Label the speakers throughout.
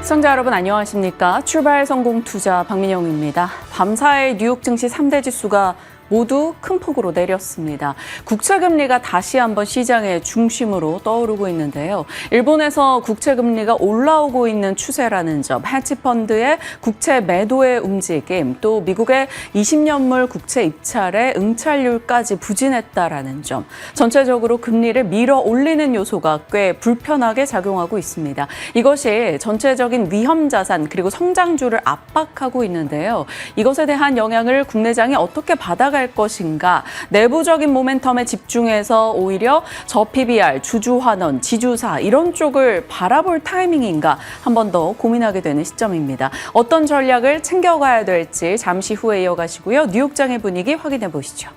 Speaker 1: 시청자 여러분 안녕하십니까? 출발 성공 투자 박민영입니다. 밤사이 뉴욕 증시 3대 지수가 모두 큰 폭으로 내렸습니다. 국채금리가 다시 한번 시장의 중심으로 떠오르고 있는데요. 일본에서 국채금리가 올라오고 있는 추세라는 점, 헤지펀드의 국채 매도의 움직임, 또 미국의 20년물 국채 입찰의 응찰률까지 부진했다라는 점, 전체적으로 금리를 밀어 올리는 요소가 꽤 불편하게 작용하고 있습니다. 이것이 전체적인 위험 자산 그리고 성장주를 압박하고 있는데요. 이것에 대한 영향을 국내장이 어떻게 받아갈 것인가, 내부적인 모멘텀에 집중해서 오히려 저PBR, 주주환원, 지주사 이런 쪽을 바라볼 타이밍인가 한 번 더 고민하게 되는 시점입니다. 어떤 전략을 챙겨가야 될지 잠시 후에 이어가시고요. 뉴욕장의 분위기 확인해 보시죠.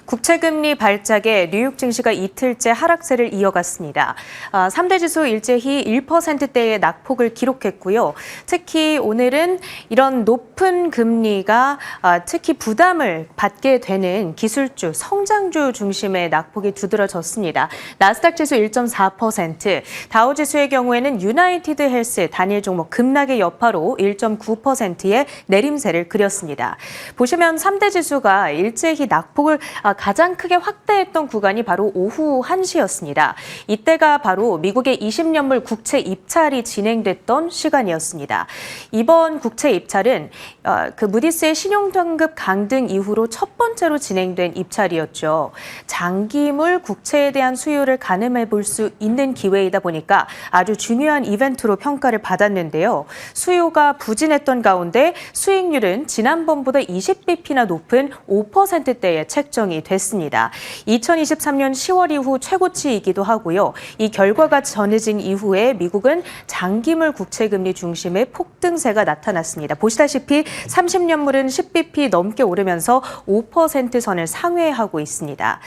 Speaker 2: 국채금리 발작에 뉴욕 증시가 이틀째 하락세를 이어갔습니다. 3대 지수 일제히 1%대의 낙폭을 기록했고요. 특히 오늘은 이런 높은 금리가 특히 부담을 받게 되는 기술주, 성장주 중심의 낙폭이 두드러졌습니다. 나스닥 지수 1.4%, 다우 지수의 경우에는 유나이티드 헬스 단일 종목 급락의 여파로 1.9%의 내림세를 그렸습니다. 보시면 3대 지수가 일제히 낙폭을 가장 크게 확대했던 구간이 바로 오후 1시였습니다. 이때가 바로 미국의 20년물 국채 입찰이 진행됐던 시간이었습니다. 이번 국채 입찰은 무디스의 신용등급 강등 이후로 첫 번째로 진행된 입찰이었죠. 장기물 국채에 대한 수요를 가늠해 볼 수 있는 기회이다 보니까 아주 중요한 이벤트로 평가를 받았는데요. 수요가 부진했던 가운데 수익률은 지난번보다 20bp나 높은 5%대에 책정이 됐습니다. 2023년 10월 이후 최고치이기도 하고요. 이 결과가 전해진 이후에 미국은 장기물 국채금리 중심의 폭등세가 나타났습니다. 보시다시피 30년물은 10bp 넘게 오르면서 5% 선을 상회하고 있습니다.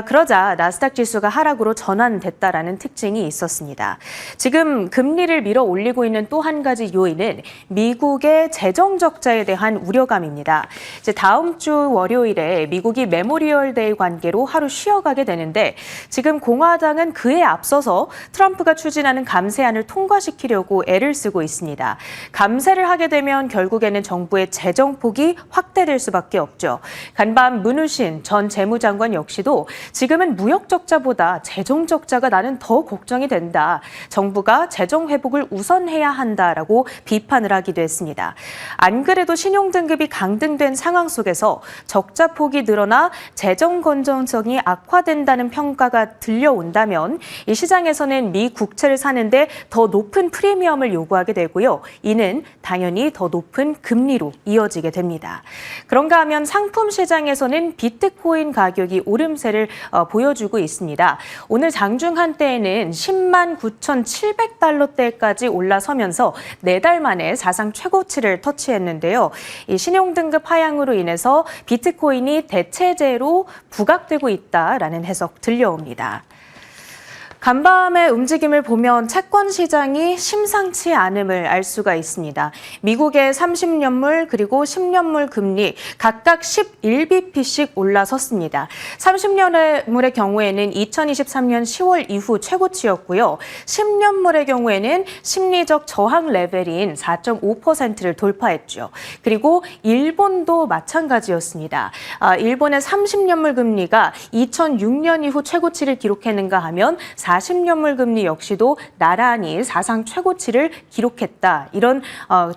Speaker 2: 그러자 나스닥 지수가 하락으로 전환됐다라는 특징이 있었습니다. 지금 금리를 밀어 올리고 있는 또 한 가지 요인은 미국의 재정 적자에 대한 우려감입니다. 이제 다음 주 월요일에 미국이 메모리얼 데이 관계로 하루 쉬어가게 되는데 지금 공화당은 그에 앞서서 트럼프가 추진하는 감세안을 통과시키려고 애를 쓰고 있습니다. 감세를 하게 되면 결국에는 정부의 재정폭이 확대될 수밖에 없죠. 간밤 문우신 전 재무장관 역시도 지금은 무역 적자보다 재정 적자가 나는 더 걱정이 된다. 정부가 재정 회복을 우선해야 한다라고 비판을 하기도 했습니다. 안 그래도 신용등급이 강등된 상황 속에서 적자 폭이 늘어나 재정 건전성이 악화된다는 평가가 들려온다면 이 시장에서는 미 국채를 사는데 더 높은 프리미엄을 요구하게 되고요. 이는 당연히 더 높은 금리로 이어지게 됩니다. 그런가 하면 상품 시장에서는 비트코인 가격이 오름세를 보여주고 있습니다. 오늘 장중 한때에는 10만 9,700달러대까지 올라서면서 4달 만에 사상 최고치를 터치했는데요. 이 신용등급 하향으로 인해서 비트코인이 대체제로 부각되고 있다라는 해석 들려옵니다. 간밤의 움직임을 보면 채권 시장이 심상치 않음을 알 수가 있습니다. 미국의 30년물 그리고 10년물 금리 각각 11bp씩 올라섰습니다. 30년물의 경우에는 2023년 10월 이후 최고치였고요. 10년물의 경우에는 심리적 저항 레벨인 4.5%를 돌파했죠. 그리고 일본도 마찬가지였습니다. 일본의 30년물 금리가 2006년 이후 최고치를 기록했는가 하면 40년물 금리 역시도 나란히 사상 최고치를 기록했다. 이런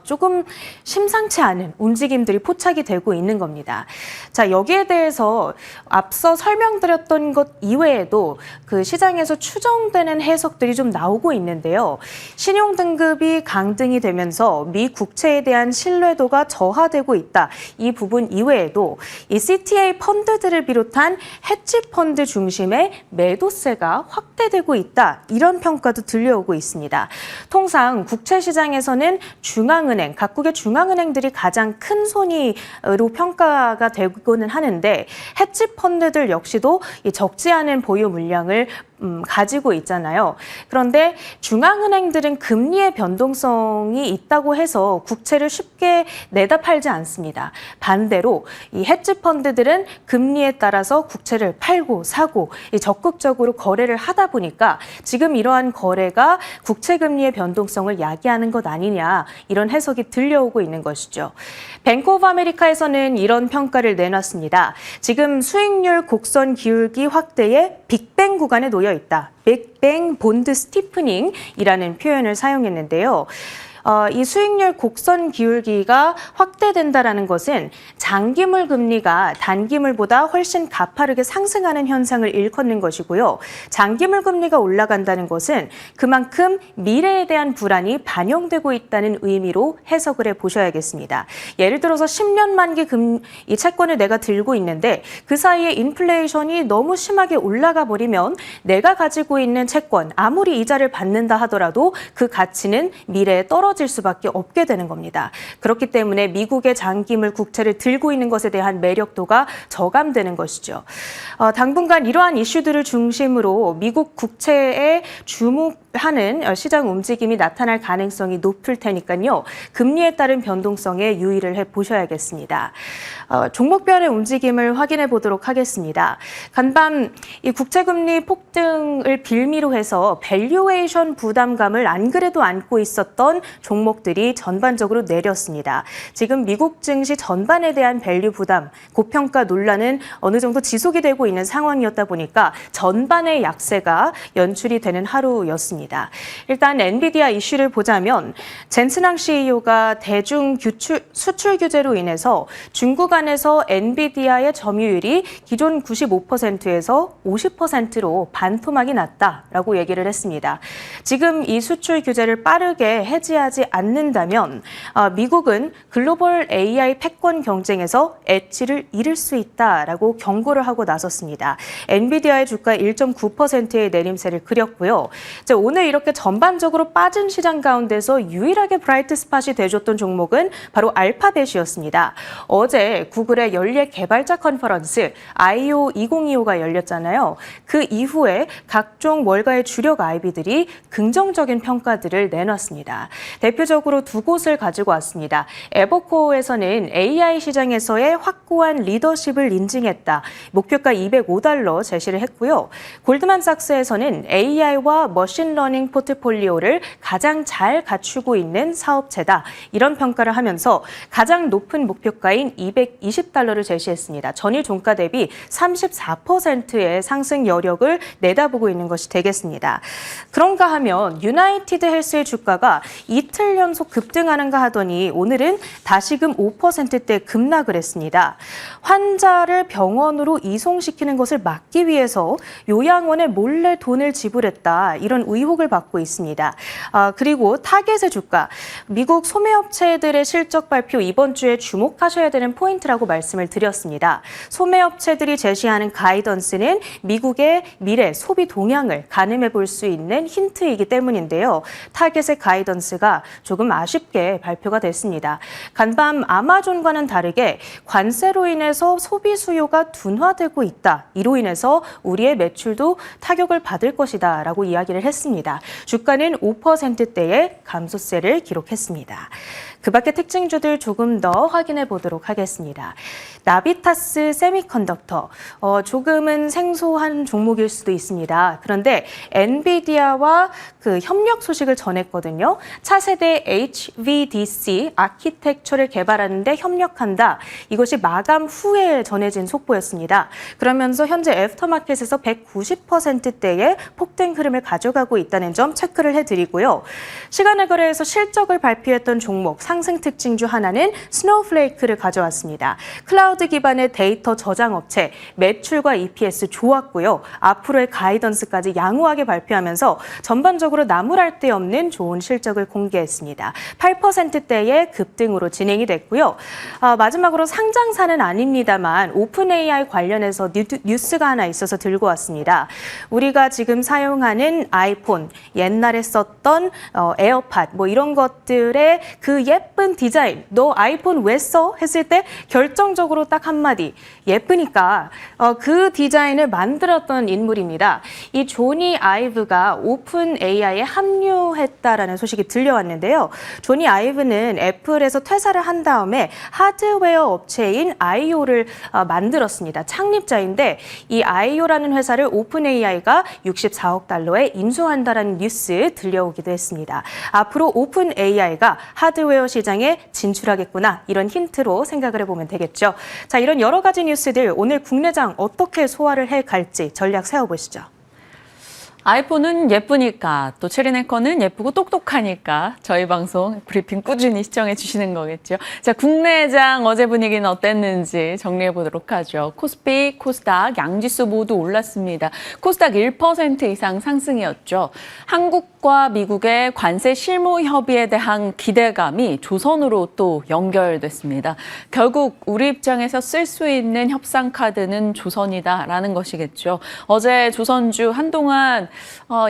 Speaker 2: 조금 심상치 않은 움직임들이 포착이 되고 있는 겁니다. 자, 여기에 대해서 앞서 설명드렸던 것 이외에도 그 시장에서 추정되는 해석들이 좀 나오고 있는데요. 신용등급이 강등이 되면서 미 국채에 대한 신뢰도가 저하되고 있다. 이 부분 이외에도 이 CTA 펀드들을 비롯한 헤지 펀드 중심의 매도세가 확대되고 있다. 이런 평가도 들려오고 있습니다. 통상 국채 시장에서는 중앙은행, 각국의 중앙은행들이 가장 큰 손이로 평가가 되고는 하는데 헤지 펀드들 역시도 이 적지 않은 보유 물량을 가지고 있잖아요. 그런데 중앙은행들은 금리의 변동성이 있다고 해서 국채를 쉽게 내다 팔지 않습니다. 반대로 이 헤지 펀드들은 금리에 따라서 국채를 팔고 사고 적극적으로 거래를 하다 보니까 지금 이러한 거래가 국채 금리의 변동성을 야기하는 것 아니냐, 이런 해석이 들려오고 있는 것이죠. 뱅크 오브 아메리카에서는 이런 평가를 내놨습니다. 지금 수익률 곡선 기울기 확대의 빅뱅 구간에 놓여 있다. 빅뱅 본드 스티프닝이라는 표현을 사용했는데요. 이 수익률 곡선 기울기가 확대된다라는 것은 장기물 금리가 단기물보다 훨씬 가파르게 상승하는 현상을 일컫는 것이고요. 장기물 금리가 올라간다는 것은 그만큼 미래에 대한 불안이 반영되고 있다는 의미로 해석을 해보셔야겠습니다. 예를 들어서 10년 만기 이 채권을 내가 들고 있는데 그 사이에 인플레이션이 너무 심하게 올라가 버리면 내가 가지고 있는 채권, 아무리 이자를 받는다 하더라도 그 가치는 미래에 떨어질 수밖에 없게 되는 겁니다. 그렇기 때문에 미국의 장기물 국채를 들고 있는 것에 대한 매력도가 저감되는 것이죠. 당분간 이러한 이슈들을 중심으로 미국 국채에 주목하는 시장 움직임이 나타날 가능성이 높을 테니까요. 금리에 따른 변동성에 유의를 해보셔야겠습니다. 종목별의 움직임을 확인해 보도록 하겠습니다. 간밤 이 국채금리 폭등을 빌미로 해서 밸류에이션 부담감을 안 그래도 안고 있었던 종목들이 전반적으로 내렸습니다. 지금 미국 증시 전반에 대한 밸류 부담, 고평가 논란은 어느 정도 지속이 되고 있는 상황이었다 보니까 전반의 약세가 연출이 되는 하루였습니다. 일단 엔비디아 이슈를 보자면 젠슨항 CEO가 대중 수출 규제로 인해서 중국 안에서 엔비디아의 점유율이 기존 95%에서 50%로 반토막이 났다라고 얘기를 했습니다. 지금 이 수출 규제를 빠르게 해지하지 않는다면 미국은 글로벌 AI 패권 경쟁에서 엣지를 잃을 수 있다라고 경고를 하고 나섰습니다. 엔비디아의 주가 1.9%의 내림세를 그렸고요. 오늘 이렇게 전반적으로 빠진 시장 가운데서 유일하게 브라이트 스팟이 돼줬던 종목은 바로 알파벳이었습니다. 어제 구글의 연례 개발자 컨퍼런스 I/O 2025가 열렸잖아요. 그 이후에 각종 월가의 주력 IB들이 긍정적인 평가들을 내놨습니다. 대표적으로 두 곳을 가지고 왔습니다. 에버코어에서는 AI 시장에서의 확고한 리더십을 인증했다. 목표가 $205 제시를 했고요. 골드만삭스에서는 AI와 머신러닝 포트폴리오를 가장 잘 갖추고 있는 사업체다. 이런 평가를 하면서 가장 높은 목표가인 $220를 제시했습니다. 전일 종가 대비 34%의 상승 여력을 내다보고 있는 것이 되겠습니다. 그런가 하면 유나이티드 헬스의 주가가 이틀 연속 급등하는가 하더니 오늘은 다시금 5%대 급락을 했습니다. 환자를 병원으로 이송시키는 것을 막기 위해서 요양원에 몰래 돈을 지불했다. 이런 의혹을 받고 있습니다. 그리고 타겟의 주가, 미국 소매업체들의 실적 발표 이번 주에 주목하셔야 되는 포인트라고 말씀을 드렸습니다. 소매업체들이 제시하는 가이던스는 미국의 미래 소비 동향을 가늠해 볼 수 있는 힌트이기 때문인데요. 타겟의 가이던스가 조금 아쉽게 발표가 됐습니다. 간밤 아마존과는 다르게 관세로 인해서 소비 수요가 둔화되고 있다. 이로 인해서 우리의 매출도 타격을 받을 것이다 라고 이야기를 했습니다. 주가는 5%대의 감소세를 기록했습니다. 그 밖의 특징주들 조금 더 확인해 보도록 하겠습니다. 나비타스 세미컨덕터, 조금은 생소한 종목일 수도 있습니다. 그런데 엔비디아와 그 협력 소식을 전했거든요. 차세대 HVDC 아키텍처를 개발하는데 협력한다. 이것이 마감 후에 전해진 속보였습니다. 그러면서 현재 애프터마켓에서 190%대의 폭등 흐름을 가져가고 있다는 점 체크를 해드리고요. 시간의 거래에서 실적을 발표했던 종목 상승 특징 중 하나는 스노우플레이크를 가져왔습니다. 클라우드 기반의 데이터 저장 업체, 매출과 EPS 좋았고요. 앞으로의 가이던스까지 양호하게 발표하면서 전반적으로 나무랄 데 없는 좋은 실적을 공개했습니다. 8%대의 급등으로 진행이 됐고요. 마지막으로 상장사는 아닙니다만 오픈 AI 관련해서 뉴스가 하나 있어서 들고 왔습니다. 우리가 지금 사용하는 아이폰, 옛날에 썼던 에어팟, 이런 것들의 그 예쁜 디자인, 너 아이폰 왜 써? 했을 때 결정적으로 딱 한마디, 예쁘니까 그 디자인을 만들었던 인물입니다. 이 조니 아이브가 오픈 AI에 합류했다라는 소식이 들려왔는데요. 조니 아이브는 애플에서 퇴사를 한 다음에 하드웨어 업체인 아이오를 만들었습니다. 창립자인데 이 아이오라는 회사를 오픈 AI가 64억 달러에 인수한다라는 뉴스 들려오기도 했습니다. 앞으로 오픈 AI가 하드웨어 시장에 진출하겠구나, 이런 힌트로 생각을 해보면 되겠죠. 자, 이런 여러 가지 뉴스들 오늘 국내장 어떻게 소화를 해갈지 전략 세워보시죠.
Speaker 1: 아이폰은 예쁘니까, 또 체리네커는 예쁘고 똑똑하니까 저희 방송 브리핑 꾸준히 시청해 주시는 거겠죠. 자, 국내장 어제 분위기는 어땠는지 정리해 보도록 하죠. 코스피, 코스닥, 양지수 모두 올랐습니다. 코스닥 1% 이상 상승이었죠. 한국과 미국의 관세 실무 협의에 대한 기대감이 조선으로 또 연결됐습니다. 결국 우리 입장에서 쓸 수 있는 협상 카드는 조선이다라는 것이겠죠. 어제 조선주 한동안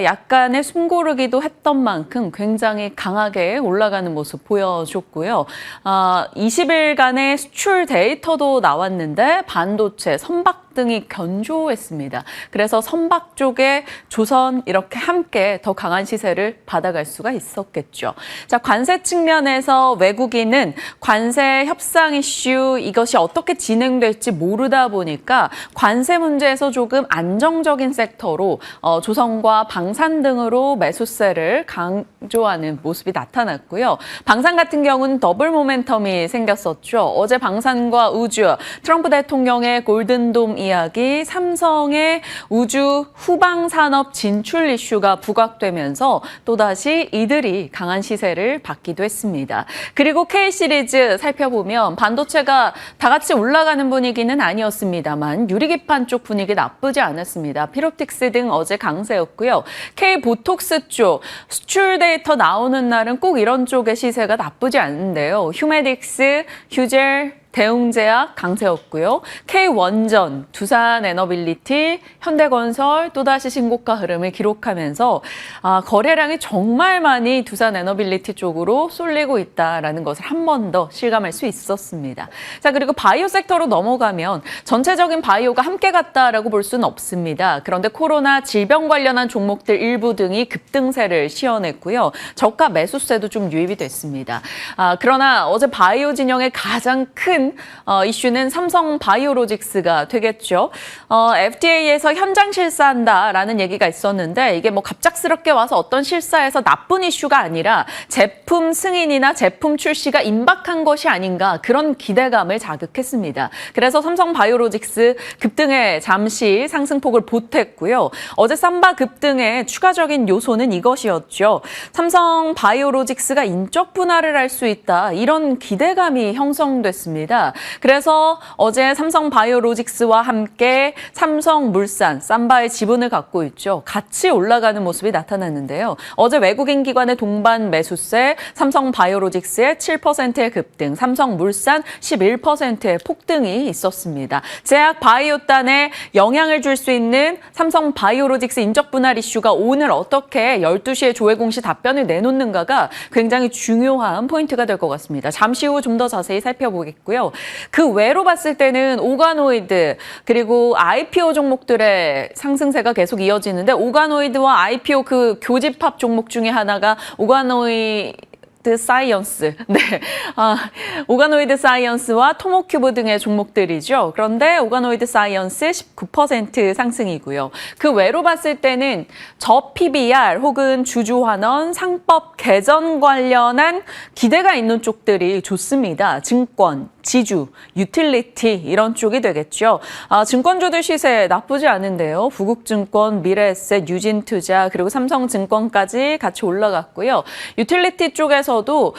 Speaker 1: 약간의 숨고르기도 했던 만큼 굉장히 강하게 올라가는 모습 보여줬고요. 20일간의 수출 데이터도 나왔는데 반도체, 선박 등이 견조했습니다. 그래서 선박 쪽에 조선 이렇게 함께 더 강한 시세를 받아갈 수가 있었겠죠. 자, 관세 측면에서 외국인은 관세 협상 이슈 이것이 어떻게 진행될지 모르다 보니까 관세 문제에서 조금 안정적인 섹터로 조선과 방산 등으로 매수세를 강조하는 모습이 나타났고요. 방산 같은 경우는 더블 모멘텀이 생겼었죠. 어제 방산과 우주, 트럼프 대통령의 골든돔 이야기, 삼성의 우주 후방 산업 진출 이슈가 부각되면서 또다시 이들이 강한 시세를 받기도 했습니다. 그리고 K시리즈 살펴보면 반도체가 다 같이 올라가는 분위기는 아니었습니다만 유리기판 쪽 분위기 나쁘지 않았습니다. 피로틱스 등 어제 강세였고요. K보톡스 쪽 수출 데이터 나오는 날은 꼭 이런 쪽의 시세가 나쁘지 않은데요. 휴메딕스, 휴젤, 대웅제약 강세였고요. K원전, 두산에너빌리티, 현대건설 또다시 신고가 흐름을 기록하면서 거래량이 정말 많이 두산에너빌리티 쪽으로 쏠리고 있다는 것을 한 번 더 실감할 수 있었습니다. 자, 그리고 바이오 섹터로 넘어가면 전체적인 바이오가 함께 갔다라고 볼 수는 없습니다. 그런데 코로나 질병 관련한 종목들 일부 등이 급등세를 시현했고요. 저가 매수세도 좀 유입이 됐습니다. 그러나 어제 바이오 진영의 가장 큰 이슈는 삼성 바이오로직스가 되겠죠. FDA에서 현장 실사한다라는 얘기가 있었는데 이게 뭐 갑작스럽게 와서 어떤 실사에서 나쁜 이슈가 아니라 제품 승인이나 제품 출시가 임박한 것이 아닌가, 그런 기대감을 자극했습니다. 그래서 삼성 바이오로직스 급등에 잠시 상승폭을 보탰고요. 어제 삼바 급등의 추가적인 요소는 이것이었죠. 삼성 바이오로직스가 인적 분할을 할 수 있다, 이런 기대감이 형성됐습니다. 그래서 어제 삼성 바이오로직스와 함께 삼성물산, 삼바의 지분을 갖고 있죠. 같이 올라가는 모습이 나타났는데요. 어제 외국인 기관의 동반 매수세, 삼성 바이오로직스의 7%의 급등, 삼성물산 11%의 폭등이 있었습니다. 제약 바이오단에 영향을 줄 수 있는 삼성 바이오로직스 인적 분할 이슈가 오늘 어떻게 12시에 조회 공시 답변을 내놓는가가 굉장히 중요한 포인트가 될 것 같습니다. 잠시 후 좀 더 자세히 살펴보겠고요. 그 외로 봤을 때는 오가노이드 그리고 IPO 종목들의 상승세가 계속 이어지는데, 오가노이드와 IPO 그 교집합 종목 중에 하나가 오가노이드 사이언스, 네, 오가노이드 사이언스와 토모큐브 등의 종목들이죠. 그런데 오가노이드 사이언스 19% 상승이고요. 그 외로 봤을 때는 저PBR 혹은 주주환원, 상법 개정 관련한 기대가 있는 쪽들이 좋습니다. 증권, 지주, 유틸리티 이런 쪽이 되겠죠. 증권주들 시세 나쁘지 않은데요. 부국증권, 미래에셋, 유진투자 그리고 삼성증권까지 같이 올라갔고요. 유틸리티 쪽에서도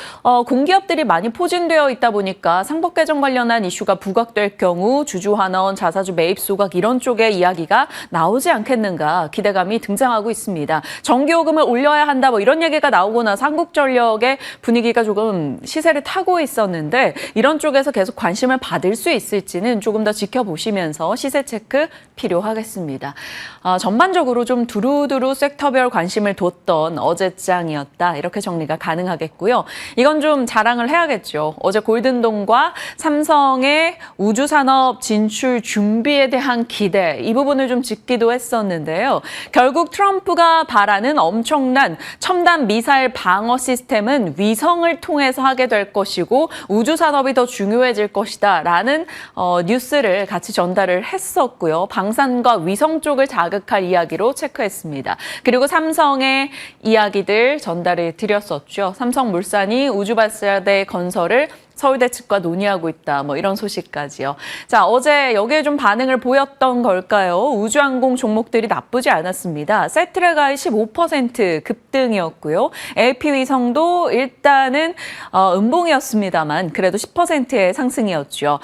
Speaker 1: 공기업들이 많이 포진되어 있다 보니까 상법 개정 관련한 이슈가 부각될 경우 주주환원, 자사주 매입 소각 이런 쪽의 이야기가 나오지 않겠는가 기대감이 등장하고 있습니다. 전기요금을 올려야 한다 뭐 이런 얘기가 나오고 나서 한국전력의 분위기가 조금 시세를 타고 있었는데 이런 쪽에서 계속 관심을 받을 수 있을지는 조금 더 지켜보시면서 시세 체크 필요하겠습니다. 전반적으로 좀 두루두루 섹터별 관심을 뒀던 어제장이었다. 이렇게 정리가 가능하겠고요. 이건 좀 자랑을 해야겠죠. 어제 골든돔과 삼성의 우주산업 진출 준비에 대한 기대, 이 부분을 좀 짚기도 했었는데요. 결국 트럼프가 바라는 엄청난 첨단 미사일 방어 시스템은 위성을 통해서 하게 될 것이고 우주산업이 더 중요해질 것이다 라는 뉴스를 같이 전달을 했었고요. 방산과 위성 쪽을 자극할 이야기로 체크했습니다. 그리고 삼성의 이야기들 전달을 드렸었죠. 삼성물산이 우주발사대 건설을 서울대 측과 논의하고 있다. 뭐 이런 소식까지요. 자, 어제 여기에 좀 반응을 보였던 걸까요? 우주항공 종목들이 나쁘지 않았습니다. 세트레가이 15% 급등이었고요. LP위성도 일단은 음봉이었습니다만 그래도 10%의 상승이었죠.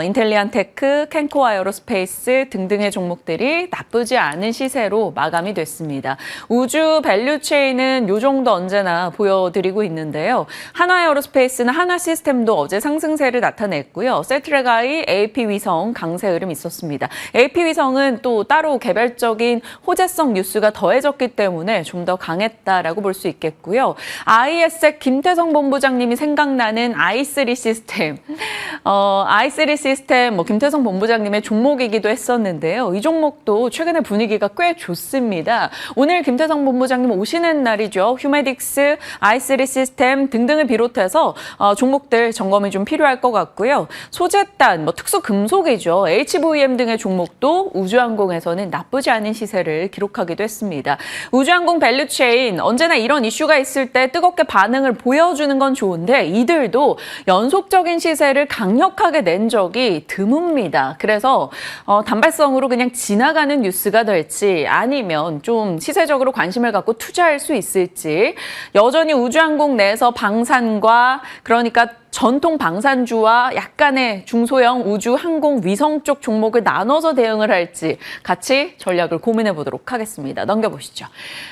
Speaker 1: 인텔리안테크, 캔코 에어로스페이스 등등의 종목들이 나쁘지 않은 시세로 마감이 됐습니다. 우주 밸류체인은 요 정도 언제나 보여드리고 있는데요. 한화에어로스페이스는 한화시스템도 어제 상승세를 나타냈고요. 세트레가이 AP위성 강세 흐름 있었습니다. AP위성은 또 따로 개별적인 호재성 뉴스가 더해졌기 때문에 좀 더 강했다라고 볼 수 있겠고요. IS의 김태성 본부장님이 생각나는 i3 시스템. i3 시스템 김태성 본부장님의 종목이기도 했었는데요. 이 종목도 최근에 분위기가 꽤 좋습니다. 오늘 김태성 본부장님 오시는 날이죠. 휴메딕스, i3 시스템 등등을 비롯해서 종목들 점검이 좀 필요할 것 같고요. 소재단, 특수 금속이죠. HVM 등의 종목도 우주항공에서는 나쁘지 않은 시세를 기록하기도 했습니다. 우주항공 밸류체인, 언제나 이런 이슈가 있을 때 뜨겁게 반응을 보여주는 건 좋은데 이들도 연속적인 시세를 강력하게 낸 적이 드뭅니다. 그래서 단발성으로 그냥 지나가는 뉴스가 될지 아니면 좀 시세적으로 관심을 갖고 투자할 수 있을지, 여전히 우주항공 내에서 방산과 그러니까 전통 방산주와 약간의 중소형 우주 항공 위성 쪽 종목을 나눠서 대응을 할지 같이 전략을 고민해 보도록 하겠습니다. 넘겨보시죠.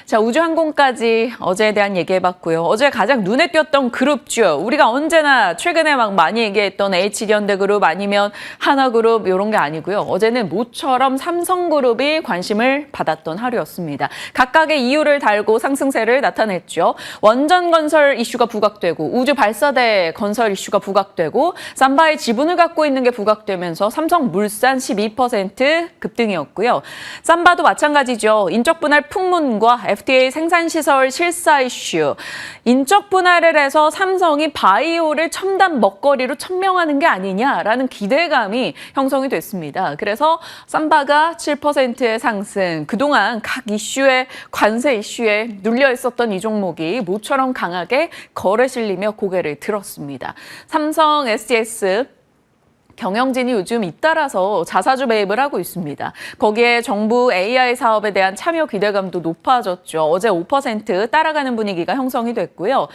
Speaker 1: 자, 우주 항공까지 어제에 대한 얘기해봤고요. 어제 가장 눈에 띄었던 그룹주, 우리가 언제나 최근에 막 많이 얘기했던 HD현대그룹 아니면 하나그룹 이런 게 아니고요. 어제는 모처럼 삼성그룹이 관심을 받았던 하루였습니다. 각각의 이유를 달고 상승세를 나타냈죠. 원전건설 이슈가 부각되고 우주 발사대 건설 이슈가 부각되고 삼바의 지분을 갖고 있는 게 부각되면서 삼성물산 12% 급등이었고요. 삼바도 마찬가지죠. 인적 분할 풍문과 FDA 생산시설 실사 이슈. 인적 분할을 해서 삼성이 바이오를 첨단 먹거리로 천명하는 게 아니냐라는 기대감이 형성이 됐습니다. 그래서 삼바가 7%의 상승. 그동안 각 이슈에 관세 이슈에 눌려 있었던 이 종목이 모처럼 강하게 거래 실리며 고개를 들었습니다. 삼성 SGS 경영진이 요즘 잇따라서 자사주 매입을 하고 있습니다. 거기에 정부 AI 사업에 대한 참여 기대감도 높아졌죠. 어제 5% 따라가는 분위기가 형성이 됐고요.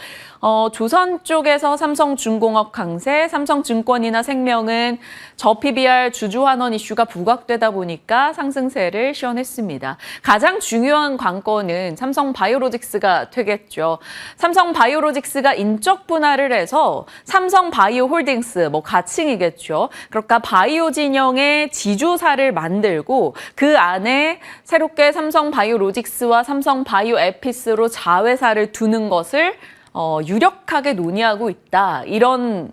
Speaker 1: 조선 쪽에서 삼성중공업 강세, 삼성증권이나 생명은 저PBR 주주환원 이슈가 부각되다 보니까 상승세를 시원했습니다. 가장 중요한 관건은 삼성바이오로직스가 되겠죠. 삼성바이오로직스가 인적 분할을 해서 삼성바이오홀딩스, 가칭이겠죠. 그러니까 바이오 진영의 지주사를 만들고 그 안에 새롭게 삼성바이오로직스와 삼성바이오에피스로 자회사를 두는 것을 유력하게 논의하고 있다. 이런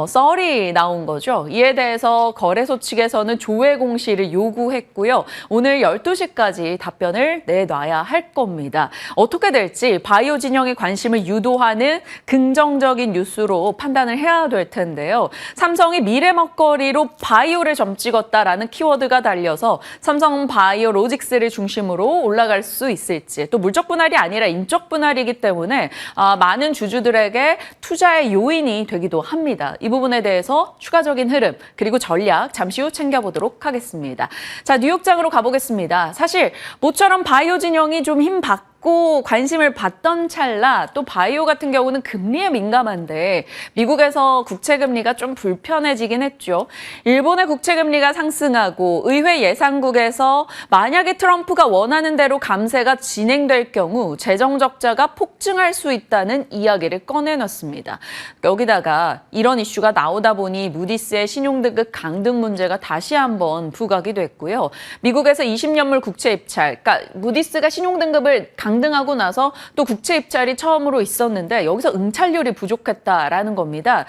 Speaker 1: 썰이 나온 거죠. 이에 대해서 거래소 측에서는 조회 공시를 요구했고요. 오늘 12시까지 답변을 내놔야 할 겁니다. 어떻게 될지 바이오 진영의 관심을 유도하는 긍정적인 뉴스로 판단을 해야 될 텐데요. 삼성이 미래 먹거리로 바이오를 점 찍었다라는 키워드가 달려서 삼성 바이오 로직스를 중심으로 올라갈 수 있을지, 또 물적 분할이 아니라 인적 분할이기 때문에 많은 주주들에게 투자의 요인이 되기도 합니다. 이 부분에 대해서 추가적인 흐름 그리고 전략 잠시 후 챙겨보도록 하겠습니다. 자, 뉴욕장으로 가보겠습니다. 사실 모처럼 바이오 진영이 좀 힘 받고 관심을 받던 찰나 또 바이오 같은 경우는 금리에 민감한데 미국에서 국채금리가 좀 불편해지긴 했죠. 일본의 국채금리가 상승하고 의회 예상국에서 만약에 트럼프가 원하는 대로 감세가 진행될 경우 재정 적자가 폭증할 수 있다는 이야기를 꺼내놨습니다. 여기다가 이런 이슈가 나오다 보니 무디스의 신용등급 강등 문제가 다시 한번 부각이 됐고요. 미국에서 20년물 국채 입찰, 그러니까 무디스가 신용등급을 강등하고 나서 또 국채 입찰이 처음으로 있었는데 여기서 응찰률이 부족했다라는 겁니다.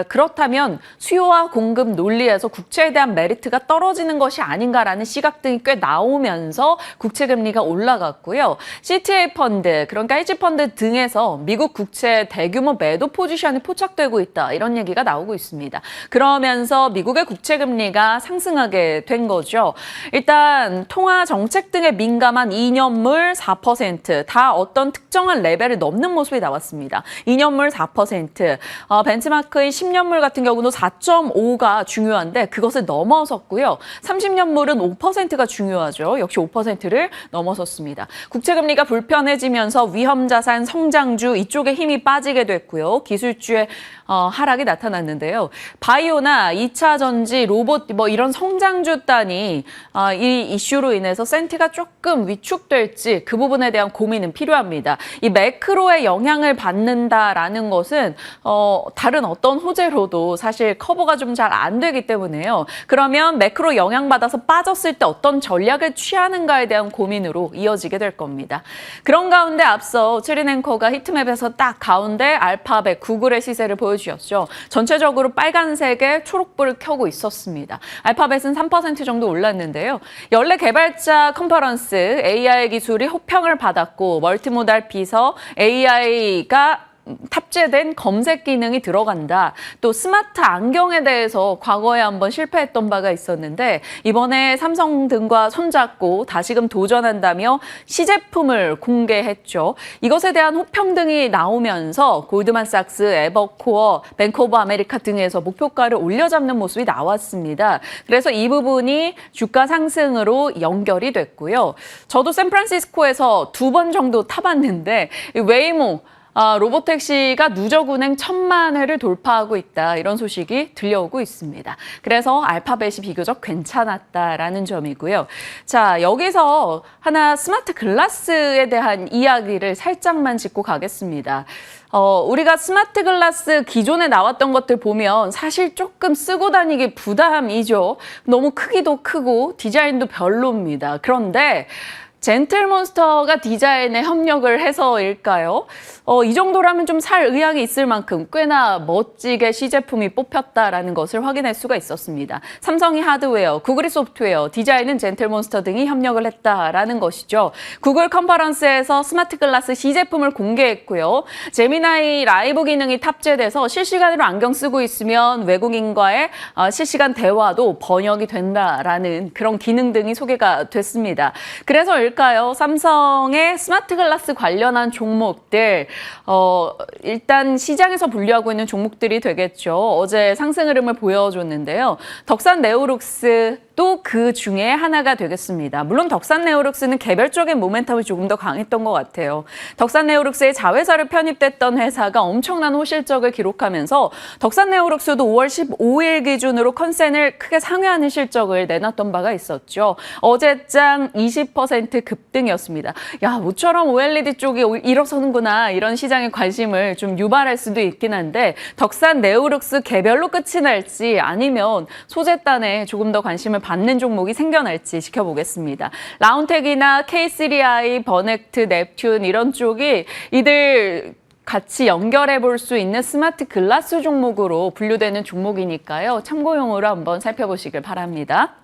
Speaker 1: 그렇다면 수요와 공급 논리에서 국채에 대한 메리트가 떨어지는 것이 아닌가라는 시각 등이 꽤 나오면서 국채 금리가 올라갔고요. CTA 펀드, 그러니까 헤지 펀드 등에서 미국 국채 대규모 매도 포지션이 포착되고 있다. 이런 얘기가 나오고 있습니다. 그러면서 미국의 국채 금리가 상승하게 된 거죠. 일단 통화 정책 등에 민감한 2년물 4%, 다 어떤 특정한 레벨을 넘는 모습이 나왔습니다. 2년물 4%, 벤치마크인 10년물 같은 경우도 4.5가 중요한데 그것을 넘어섰고요. 30년물은 5%가 중요하죠. 역시 5%를 넘어섰습니다. 국채금리가 불편해지면서 위험자산, 성장주 이쪽에 힘이 빠지게 됐고요. 기술주의 하락이 나타났는데요. 바이오나 2차 전지, 로봇 뭐 이런 성장주 단이 이 이슈로 인해서 센티가 조금 위축될지 그 부분에 대한 고민은 필요합니다. 이 매크로의 영향을 받는다라는 것은 다른 어떤 호재로도 사실 커버가 좀 잘 안 되기 때문에요. 그러면 매크로 영향받아서 빠졌을 때 어떤 전략을 취하는가에 대한 고민으로 이어지게 될 겁니다. 그런 가운데 앞서 최린 앵커가 히트맵에서 딱 가운데 알파벳, 구글의 시세를 보여주셨죠. 전체적으로 빨간색의 초록불을 켜고 있었습니다. 알파벳은 3% 정도 올랐는데요. 연례 개발자 컨퍼런스 AI 기술이 호평을 받았고 멀티모달 비서 AI가 탑재된 검색 기능이 들어간다. 또 스마트 안경에 대해서 과거에 한번 실패했던 바가 있었는데 이번에 삼성 등과 손잡고 다시금 도전한다며 시제품을 공개했죠. 이것에 대한 호평 등이 나오면서 골드만삭스, 에버코어, 뱅크 오브 아메리카 등에서 목표가를 올려잡는 모습이 나왔습니다. 그래서 이 부분이 주가 상승으로 연결이 됐고요. 저도 샌프란시스코에서 2번 정도 타봤는데 웨이모 로보택시가 누적 운행 1000만 회를 돌파하고 있다. 이런 소식이 들려오고 있습니다. 그래서 알파벳이 비교적 괜찮았다라는 점이고요. 자, 여기서 하나 스마트 글라스에 대한 이야기를 살짝만 짚고 가겠습니다. 우리가 스마트 글라스 기존에 나왔던 것들 보면 사실 조금 쓰고 다니기 부담이죠. 너무 크기도 크고 디자인도 별로입니다. 그런데 젠틀몬스터가 디자인에 협력을 해서일까요? 이 정도라면 좀 살 의향이 있을 만큼 꽤나 멋지게 시제품이 뽑혔다라는 것을 확인할 수가 있었습니다. 삼성이 하드웨어, 구글이 소프트웨어, 디자인은 젠틀몬스터 등이 협력을 했다라는 것이죠. 구글 컨퍼런스에서 스마트 글라스 시제품을 공개했고요. 제미나이 라이브 기능이 탑재돼서 실시간으로 안경 쓰고 있으면 외국인과의 실시간 대화도 번역이 된다라는 그런 기능 등이 소개가 됐습니다. 그래서일까요? 삼성의 스마트 글라스 관련한 종목들 일단 시장에서 분류하고 있는 종목들이 되겠죠. 어제 상승 흐름을 보여줬는데요. 덕산 네오룩스 또 그 중에 하나가 되겠습니다. 물론 덕산 네오룩스는 개별적인 모멘텀이 조금 더 강했던 것 같아요. 덕산 네오룩스의 자회사를 편입됐던 회사가 엄청난 호실적을 기록하면서 덕산 네오룩스도 5월 15일 기준으로 컨센을 크게 상회하는 실적을 내놨던 바가 있었죠. 어제장 20% 급등이었습니다. 야, 모처럼 OLED 쪽이 일어서는구나 이런 시장의 관심을 좀 유발할 수도 있긴 한데 덕산 네오룩스 개별로 끝이 날지 아니면 소재단에 조금 더 관심을 받는 종목이 생겨날지 지켜보겠습니다. 라운텍이나 K3i, 버넥트, 넵튠 이런 쪽이 이들 같이 연결해 볼 수 있는 스마트 글라스 종목으로 분류되는 종목이니까요. 참고용으로 한번 살펴보시길 바랍니다.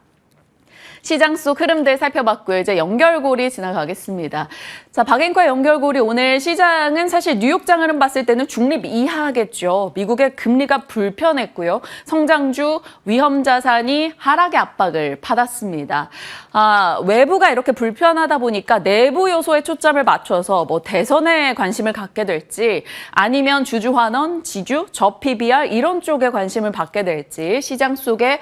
Speaker 1: 시장 속 흐름들 살펴봤고요. 이제 연결고리 지나가겠습니다. 자, 박앤커의 연결고리 오늘 시장은 사실 뉴욕장 흐름 봤을 때는 중립 이하겠죠. 미국의 금리가 불편했고요. 성장주, 위험자산이 하락의 압박을 받았습니다. 외부가 이렇게 불편하다 보니까 내부 요소에 초점을 맞춰서 뭐 대선에 관심을 갖게 될지 아니면 주주환원, 지주, 저PBR 이런 쪽에 관심을 받게 될지 시장 속에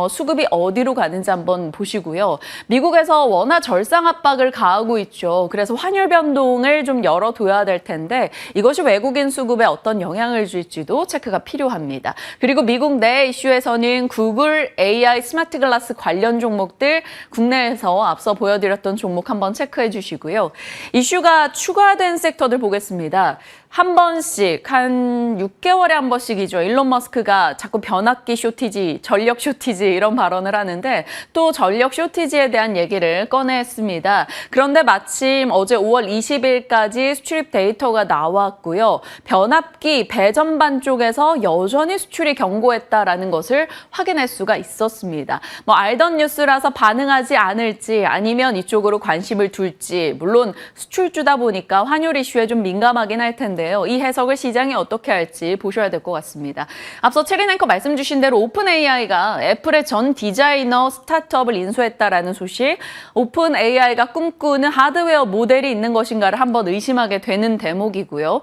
Speaker 1: 수급이 어디로 가는지 한번 보시고 보시고요. 미국에서 워낙 절상 압박을 가하고 있죠. 그래서 환율 변동을 좀 열어둬야 될 텐데 이것이 외국인 수급에 어떤 영향을 줄지도 체크가 필요합니다. 그리고 미국 내 이슈에서는 구글, AI, 스마트 글라스 관련 종목들 국내에서 앞서 보여드렸던 종목 한번 체크해 주시고요. 이슈가 추가된 섹터들 보겠습니다. 한 번씩, 한 6개월에 한 번씩이죠. 일론 머스크가 자꾸 변압기 쇼티지, 전력 쇼티지 이런 발언을 하는데 또 전력 쇼티지에 대한 얘기를 꺼냈습니다. 그런데 마침 어제 5월 20일까지 수출입 데이터가 나왔고요. 변압기 배전반 쪽에서 여전히 수출이 견고했다라는 것을 확인할 수가 있었습니다. 뭐 알던 뉴스라서 반응하지 않을지 아니면 이쪽으로 관심을 둘지 물론 수출주다 보니까 환율 이슈에 좀 민감하긴 할 텐데 이 해석을 시장이 어떻게 할지 보셔야 될 것 같습니다. 앞서 체린 앵커 말씀 주신 대로 오픈 AI가 애플의 전 디자이너 스타트업을 인수했다라는 소식, 오픈 AI가 꿈꾸는 하드웨어 모델이 있는 것인가를 한번 의심하게 되는 대목이고요.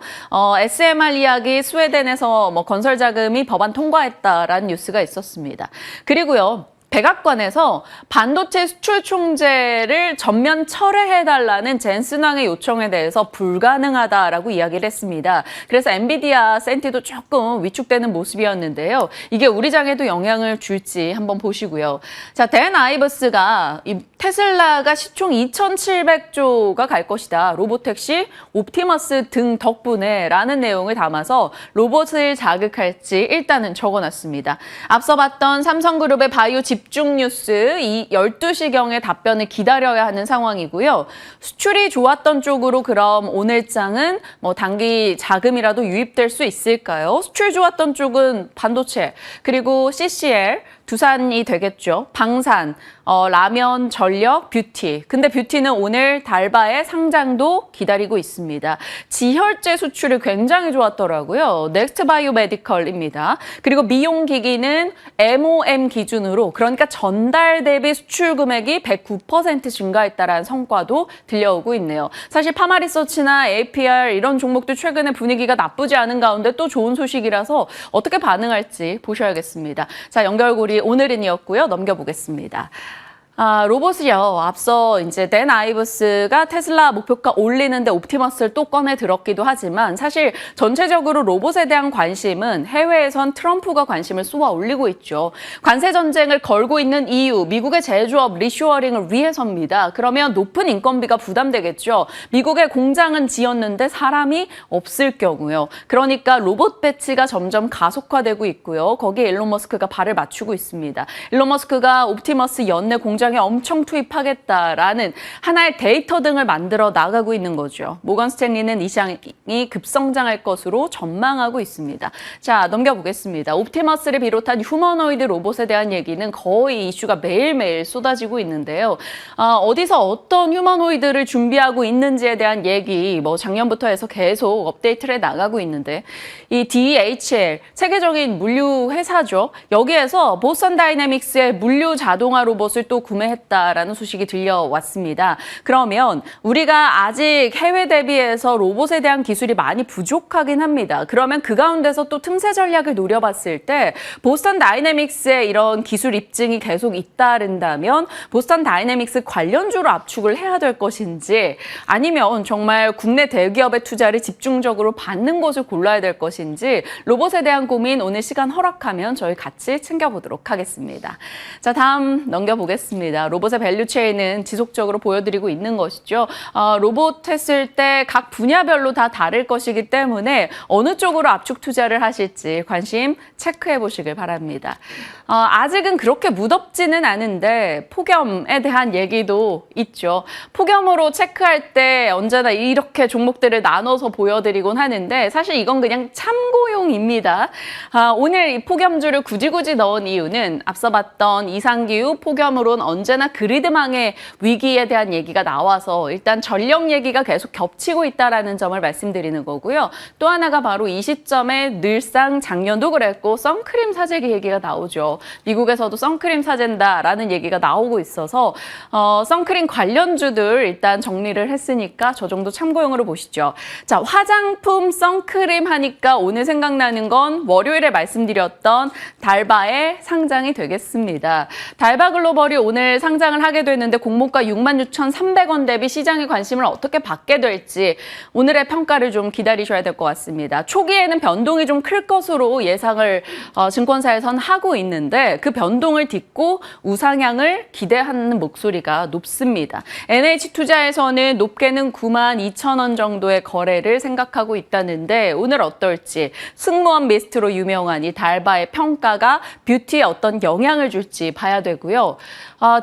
Speaker 1: SMR 이야기 스웨덴에서 건설 자금이 법안 통과했다라는 뉴스가 있었습니다. 그리고요. 백악관에서 반도체 수출 총재를 전면 철회해달라는 젠슨왕의 요청에 대해서 불가능하다라고 이야기를 했습니다. 그래서 엔비디아 센티도 조금 위축되는 모습이었는데요. 이게 우리 장에도 영향을 줄지 한번 보시고요. 자, 댄 아이버스가 테슬라가 시총 2,700조가 갈 것이다. 로보택시, 옵티머스 등 덕분에 라는 내용을 담아서 로봇을 자극할지 일단은 적어놨습니다. 앞서 봤던 삼성그룹의 바이오 집중 뉴스 이 12시경에 답변을 기다려야 하는 상황이고요. 수출이 좋았던 쪽으로 그럼 오늘 장은 단기 자금이라도 유입될 수 있을까요? 수출 좋았던 쪽은 반도체 그리고 CCL 두산이 되겠죠. 방산, 라면, 전력, 뷰티. 근데 뷰티는 오늘 달바의 상장도 기다리고 있습니다. 지혈제 수출이 굉장히 좋았더라고요. 넥스트 바이오 메디컬입니다. 그리고 미용기기는 MOM 기준으로 그러니까 전달 대비 수출 금액이 109% 증가했다라는 성과도 들려오고 있네요. 사실 파마리서치나 APR 이런 종목도 최근에 분위기가 나쁘지 않은 가운데 또 좋은 소식이라서 어떻게 반응할지 보셔야겠습니다. 자, 연결고리 오늘은이었고요. 넘겨보겠습니다. 로봇이요. 앞서 이제 댄 아이버스가 테슬라 목표가 올리는데 옵티머스를 또 꺼내 들었기도 하지만 사실 전체적으로 로봇에 대한 관심은 해외에선 트럼프가 관심을 쏘아 올리고 있죠. 관세 전쟁을 걸고 있는 EU, 미국의 제조업 리쇼어링을 위해서입니다. 그러면 높은 인건비가 부담되겠죠. 미국의 공장은 지었는데 사람이 없을 경우요. 그러니까 로봇 배치가 점점 가속화되고 있고요. 거기에 일론 머스크가 발을 맞추고 있습니다. 일론 머스크가 옵티머스 연내 공장에 엄청 투입하겠다라는 하나의 데이터 등을 만들어 나가고 있는 거죠. 모건 스탠리는 이 시장이 급성장할 것으로 전망하고 있습니다. 자, 넘겨보겠습니다. 옵티머스를 비롯한 휴머노이드 로봇에 대한 얘기는 거의 이슈가 매일매일 쏟아지고 있는데요. 어디서 어떤 휴머노이드를 준비하고 있는지에 대한 얘기 작년부터 해서 계속 업데이트를 나가고 있는데 이 DHL, 세계적인 물류 회사죠. 여기에서 보스턴 다이내믹스의 물류 자동화 로봇을 또 구매했다라는 소식이 들려왔습니다. 그러면 우리가 아직 해외 대비해서 로봇에 대한 기술이 많이 부족하긴 합니다. 그러면 그 가운데서 또 틈새 전략을 노려봤을 때 보스턴 다이내믹스의 이런 기술 입증이 계속 잇따른다면 보스턴 다이내믹스 관련주로 압축을 해야 될 것인지 아니면 정말 국내 대기업의 투자를 집중적으로 받는 것을 골라야 될 것인지 로봇에 대한 고민 오늘 시간 허락하면 저희 같이 챙겨보도록 하겠습니다. 자, 다음 넘겨보겠습니다. 로봇의 밸류체인은 지속적으로 보여드리고 있는 것이죠. 로봇 했을 때 각 분야별로 다 다를 것이기 때문에 어느 쪽으로 압축 투자를 하실지 관심 체크해 보시길 바랍니다. 아직은 그렇게 무덥지는 않은데 폭염에 대한 얘기도 있죠. 폭염으로 체크할 때 언제나 이렇게 종목들을 나눠서 보여드리곤 하는데 사실 이건 그냥 참고용입니다. 오늘 이 폭염주를 굳이 넣은 이유는 앞서 봤던 이상기후 폭염으로는 언제나 그리드망의 위기에 대한 얘기가 나와서 일단 전력 얘기가 계속 겹치고 있다라는 점을 말씀드리는 거고요. 또 하나가 바로 이 시점에 늘상 작년도 그랬고 선크림 사재기 얘기가 나오죠. 미국에서도 선크림 사재다라는 얘기가 나오고 있어서 선크림 관련주들 일단 정리를 했으니까 저 정도 참고용으로 보시죠. 자, 화장품 선크림 하니까 오늘 생각나는 건 월요일에 말씀드렸던 달바의 상장이 되겠습니다. 달바 글로벌이 오늘 오늘 상장을 하게 됐는데 공모가 66,300원 대비 시장의 관심을 어떻게 받게 될지 오늘의 평가를 좀 기다리셔야 될 것 같습니다. 초기에는 변동이 좀 클 것으로 예상을 증권사에선 하고 있는데 그 변동을 딛고 우상향을 기대하는 목소리가 높습니다. NH투자에서는 높게는 92,000원 정도의 거래를 생각하고 있다는데 오늘 어떨지 승무원 미스트로 유명한 이 달바의 평가가 뷰티에 어떤 영향을 줄지 봐야 되고요.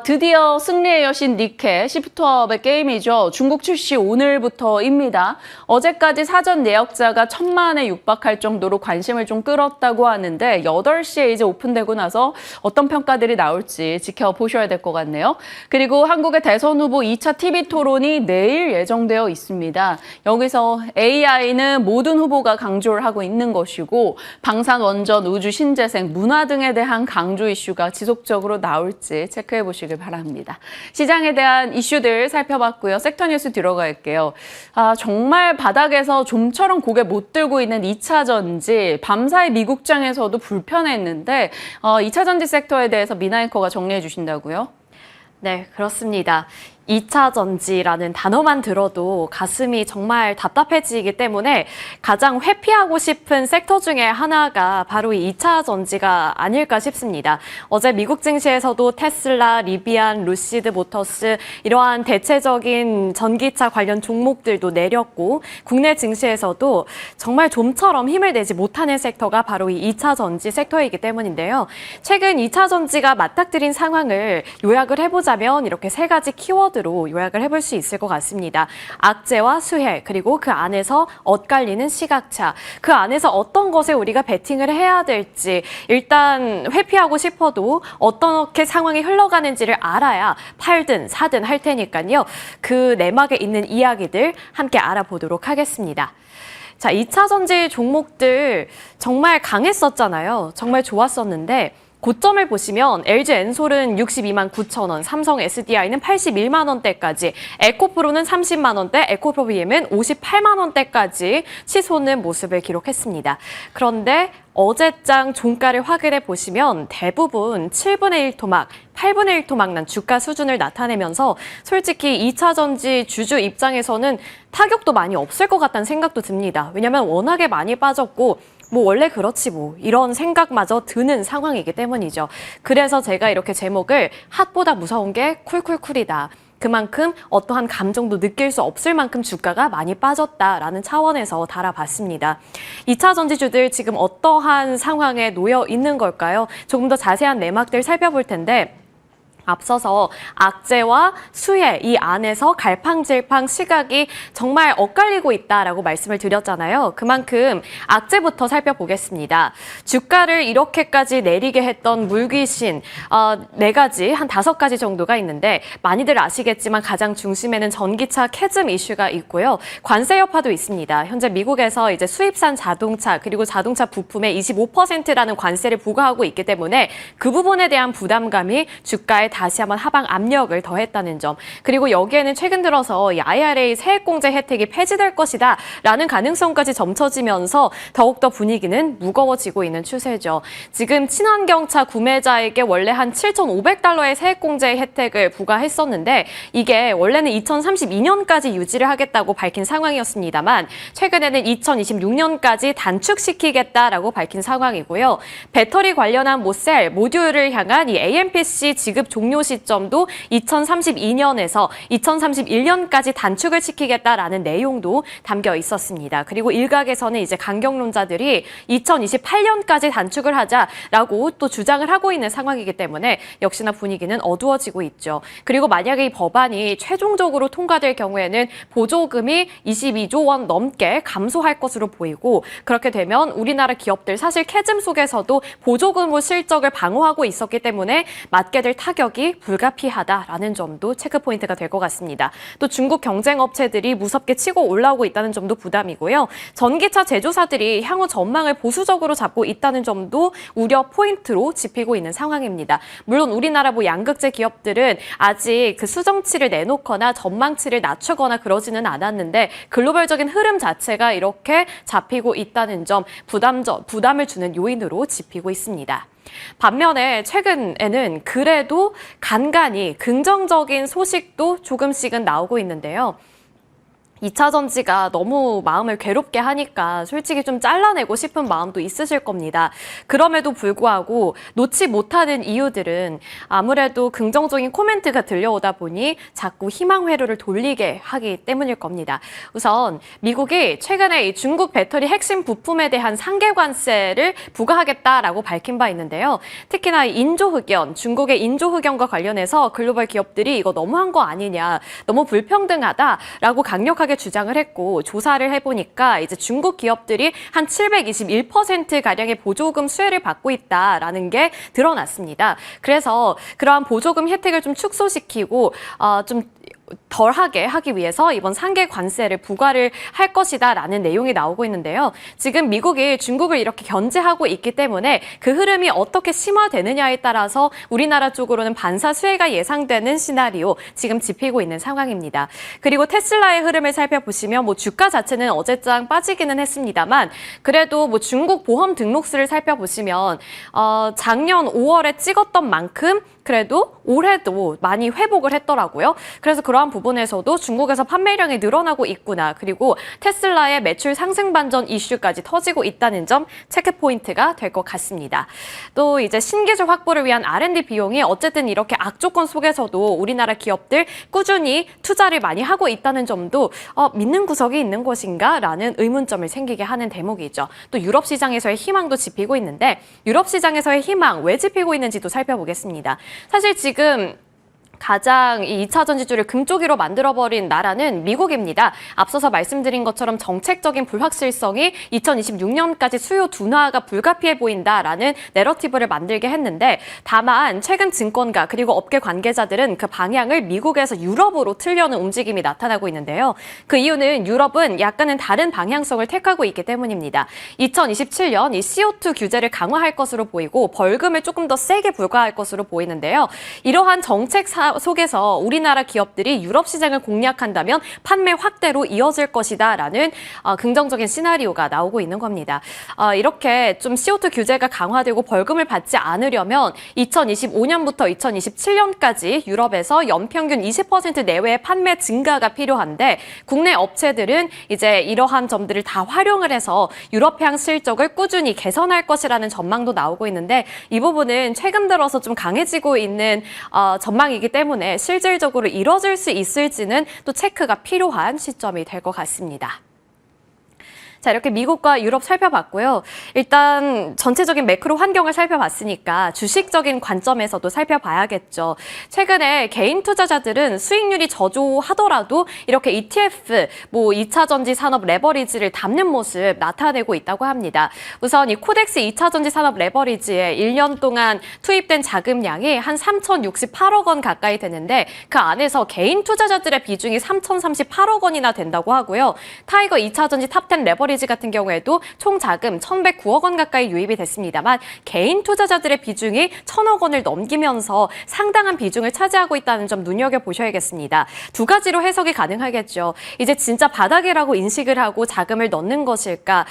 Speaker 1: 드디어 승리의 여신 니케 시프트업의 게임이죠. 중국 출시 오늘부터입니다. 어제까지 사전 내역자가 1,000만에 육박할 정도로 관심을 좀 끌었다고 하는데 8시에 이제 오픈되고 나서 어떤 평가들이 나올지 지켜보셔야 될 것 같네요. 그리고 한국의 대선 후보 2차 TV 토론이 내일 예정되어 있습니다. 여기서 AI는 모든 후보가 강조를 하고 있는 것이고 방산, 원전, 우주, 신재생, 문화 등에 대한 강조 이슈가 지속적으로 나올지 체크해 보시길 바랍니다. 시장에 대한 이슈들 살펴봤고요. 섹터 뉴스 들어갈게요. 정말 바닥에서 좀처럼 고개 못 들고 있는 2차 전지, 밤사이 미국장에서도 불편했는데 2차 전지 섹터에 대해서 미나 앵커가 정리해 주신다고요?
Speaker 3: 네, 그렇습니다. 2차 전지라는 단어만 들어도 가슴이 정말 답답해지기 때문에 가장 회피하고 싶은 섹터 중에 하나가 바로 이 2차 전지가 아닐까 싶습니다. 어제 미국 증시에서도 테슬라, 리비안, 루시드 모터스 이러한 대체적인 전기차 관련 종목들도 내렸고 국내 증시에서도 정말 좀처럼 힘을 내지 못하는 섹터가 바로 이 2차 전지 섹터이기 때문인데요. 최근 2차 전지가 맞닥뜨린 상황을 요약을 해보자면 이렇게 세 가지 키워드 로 요약을 해볼 수 있을 것 같습니다. 악재와 수혜, 그리고 그 안에서 엇갈리는 시각차, 그 안에서 어떤 것에 우리가 베팅을 해야 될지 일단 회피하고 싶어도 어떻게 상황이 흘러가는지를 알아야 팔든 사든 할 테니까요. 그 내막에 있는 이야기들 함께 알아보도록 하겠습니다. 자, 2차 전지 종목들 정말 강했었잖아요. 정말 좋았었는데 고점을 보시면 LG 엔솔은 62만 9천 원, 삼성 SDI는 81만 원대까지, 에코프로는 30만 원대, 에코프로비엠은 58만 원대까지 치솟는 모습을 기록했습니다. 그런데 어제장 종가를 확인해 보시면 대부분 7분의 1 토막, 8분의 1 토막 난 주가 수준을 나타내면서 솔직히 2차 전지 주주 입장에서는 타격도 많이 없을 것 같다는 생각도 듭니다. 왜냐하면 워낙에 많이 빠졌고 원래 그렇지 이런 생각마저 드는 상황이기 때문이죠. 그래서 제가 이렇게 제목을 핫보다 무서운 게 쿨쿨쿨이다. 그만큼 어떠한 감정도 느낄 수 없을 만큼 주가가 많이 빠졌다라는 차원에서 달아봤습니다. 2차 전지주들 지금 어떠한 상황에 놓여 있는 걸까요? 조금 더 자세한 내막들 살펴볼 텐데 앞서서 악재와 수혜 이 안에서 갈팡질팡 시각이 정말 엇갈리고 있다라고 말씀을 드렸잖아요. 그만큼 악재부터 살펴보겠습니다. 주가를 이렇게까지 내리게 했던 물귀신 4가지, 한 5가지 정도가 있는데 많이들 아시겠지만 가장 중심에는 전기차 캐즘 이슈가 있고요. 관세 여파도 있습니다. 현재 미국에서 이제 수입산 자동차 그리고 자동차 부품의 25%라는 관세를 부과하고 있기 때문에 그 부분에 대한 부담감이 주가에 다시 한번 하방 압력을 더했다는 점. 그리고 여기에는 최근 들어서 이 IRA 세액공제 혜택이 폐지될 것이다 라는 가능성까지 점쳐지면서 더욱더 분위기는 무거워지고 있는 추세죠. 지금 친환경차 구매자에게 원래 한 7,500달러의 세액공제 혜택을 부과했었는데 이게 원래는 2032년까지 유지를 하겠다고 밝힌 상황이었습니다만 최근에는 2026년까지 단축시키겠다라고 밝힌 상황이고요. 배터리 관련한 셀, 모듈을 향한 이 AMPC 지급 종료 시점도 2032년에서 2031년까지 단축을 시키겠다라는 내용도 담겨 있었습니다. 그리고 일각에서는 이제 강경론자들이 2028년까지 단축을 하자라고 또 주장을 하고 있는 상황이기 때문에 역시나 분위기는 어두워지고 있죠. 그리고 만약에 이 법안이 최종적으로 통과될 경우에는 보조금이 22조 원 넘게 감소할 것으로 보이고 그렇게 되면 우리나라 기업들 사실 캐즘 속에서도 보조금 실적을 방어하고 있었기 때문에 맞게 될 타격이 불가피하다라는 점도 체크포인트가 될 것 같습니다. 또 중국 경쟁업체들이 무섭게 치고 올라오고 있다는 점도 부담이고요. 전기차 제조사들이 향후 전망을 보수적으로 잡고 있다는 점도 우려 포인트로 짚히고 있는 상황입니다. 물론 우리나라 양극재 기업들은 아직 그 수정치를 내놓거나 전망치를 낮추거나 그러지는 않았는데 글로벌적인 흐름 자체가 이렇게 잡히고 있다는 점 부담을 주는 요인으로 짚히고 있습니다. 반면에 최근에는 그래도 간간히 긍정적인 소식도 조금씩은 나오고 있는데요. 2차 전지가 너무 마음을 괴롭게 하니까 솔직히 좀 잘라내고 싶은 마음도 있으실 겁니다. 그럼에도 불구하고 놓지 못하는 이유들은 아무래도 긍정적인 코멘트가 들려오다 보니 자꾸 희망 회로를 돌리게 하기 때문일 겁니다. 우선 미국이 최근에 이 중국 배터리 핵심 부품에 대한 상계 관세를 부과하겠다라고 밝힌 바 있는데요. 특히나 인조흑연, 중국의 인조흑연과 관련해서 글로벌 기업들이 이거 너무한 거 아니냐, 너무 불평등하다라고 강력하게 주장을 했고, 조사를 해보니까 이제 중국 기업들이 한 721%가량의 보조금 수혜를 받고 있다라는 게 드러났습니다. 그래서 그러한 보조금 혜택을 좀 축소시키고 좀 덜하게 하기 위해서 이번 상계 관세를 부과를 할 것이다라는 내용이 나오고 있는데요. 지금 미국이 중국을 이렇게 견제하고 있기 때문에 그 흐름이 어떻게 심화되느냐에 따라서 우리나라 쪽으로는 반사 수혜가 예상되는 시나리오 지금 짚히고 있는 상황입니다. 그리고 테슬라의 흐름을 살펴보시면 주가 자체는 어제장 빠지기는 했습니다만 그래도 중국 보험 등록수를 살펴보시면 작년 5월에 찍었던 만큼 그래도 올해도 많이 회복을 했더라고요. 그래서 그러한 부분에서도 중국에서 판매량이 늘어나고 있구나. 그리고 테슬라의 매출 상승 반전 이슈까지 터지고 있다는 점 체크 포인트가 될 것 같습니다. 또 이제 신기술 확보를 위한 R&D 비용이 어쨌든 이렇게 악조건 속에서도 우리나라 기업들 꾸준히 투자를 많이 하고 있다는 점도 믿는 구석이 있는 것인가? 라는 의문점을 생기게 하는 대목이죠. 또 유럽 시장에서의 희망도 짚히고 있는데 유럽 시장에서의 희망 왜 짚히고 있는지도 살펴보겠습니다. 사실 지금 가장 이 2차 전지주를 금쪽이로 만들어버린 나라는 미국입니다. 앞서서 말씀드린 것처럼 정책적인 불확실성이 2026년까지 수요 둔화가 불가피해 보인다라는 내러티브를 만들게 했는데 다만 최근 증권가 그리고 업계 관계자들은 그 방향을 미국에서 유럽으로 틀려는 움직임이 나타나고 있는데요. 그 이유는 유럽은 약간은 다른 방향성을 택하고 있기 때문입니다. 2027년 이 CO2 규제를 강화할 것으로 보이고 벌금을 조금 더 세게 부과할 것으로 보이는데요. 이러한 정책 속에서 우리나라 기업들이 유럽 시장을 공략한다면 판매 확대로 이어질 것이다라는 긍정적인 시나리오가 나오고 있는 겁니다. 이렇게 좀 CO2 규제가 강화되고 벌금을 받지 않으려면 2025년부터 2027년까지 유럽에서 연평균 20% 내외의 판매 증가가 필요한데 국내 업체들은 이제 이러한 점들을 다 활용을 해서 유럽향 실적을 꾸준히 개선할 것이라는 전망도 나오고 있는데 이 부분은 최근 들어서 좀 강해지고 있는 전망이기 때문에 실질적으로 이뤄질 수 있을지는 또 체크가 필요한 시점이 될 것 같습니다. 자, 이렇게 미국과 유럽 살펴봤고요. 일단 전체적인 매크로 환경을 살펴봤으니까 주식적인 관점에서도 살펴봐야겠죠. 최근에 개인 투자자들은 수익률이 저조하더라도 이렇게 ETF, 2차 전지 산업 레버리지를 담는 모습 나타내고 있다고 합니다. 우선 이 코덱스 2차 전지 산업 레버리지에 1년 동안 투입된 자금량이 한 3,068억 원 가까이 되는데 그 안에서 개인 투자자들의 비중이 3,038억 원이나 된다고 하고요. 타이거 2차 전지 탑10 레버리지 같은 경우에도 총 자금 1,109억 원 가까이 유입이 됐습니다만 개인 투자자들의 비중이 1,000억 원을 넘기면서 상당한 비중을 차지하고 있다는 점 눈여겨보셔야겠습니다. 두 가지로 해석이 가능하겠죠. 이제 진짜 바닥이라고 인식을 하고 자금을 넣는 것일까?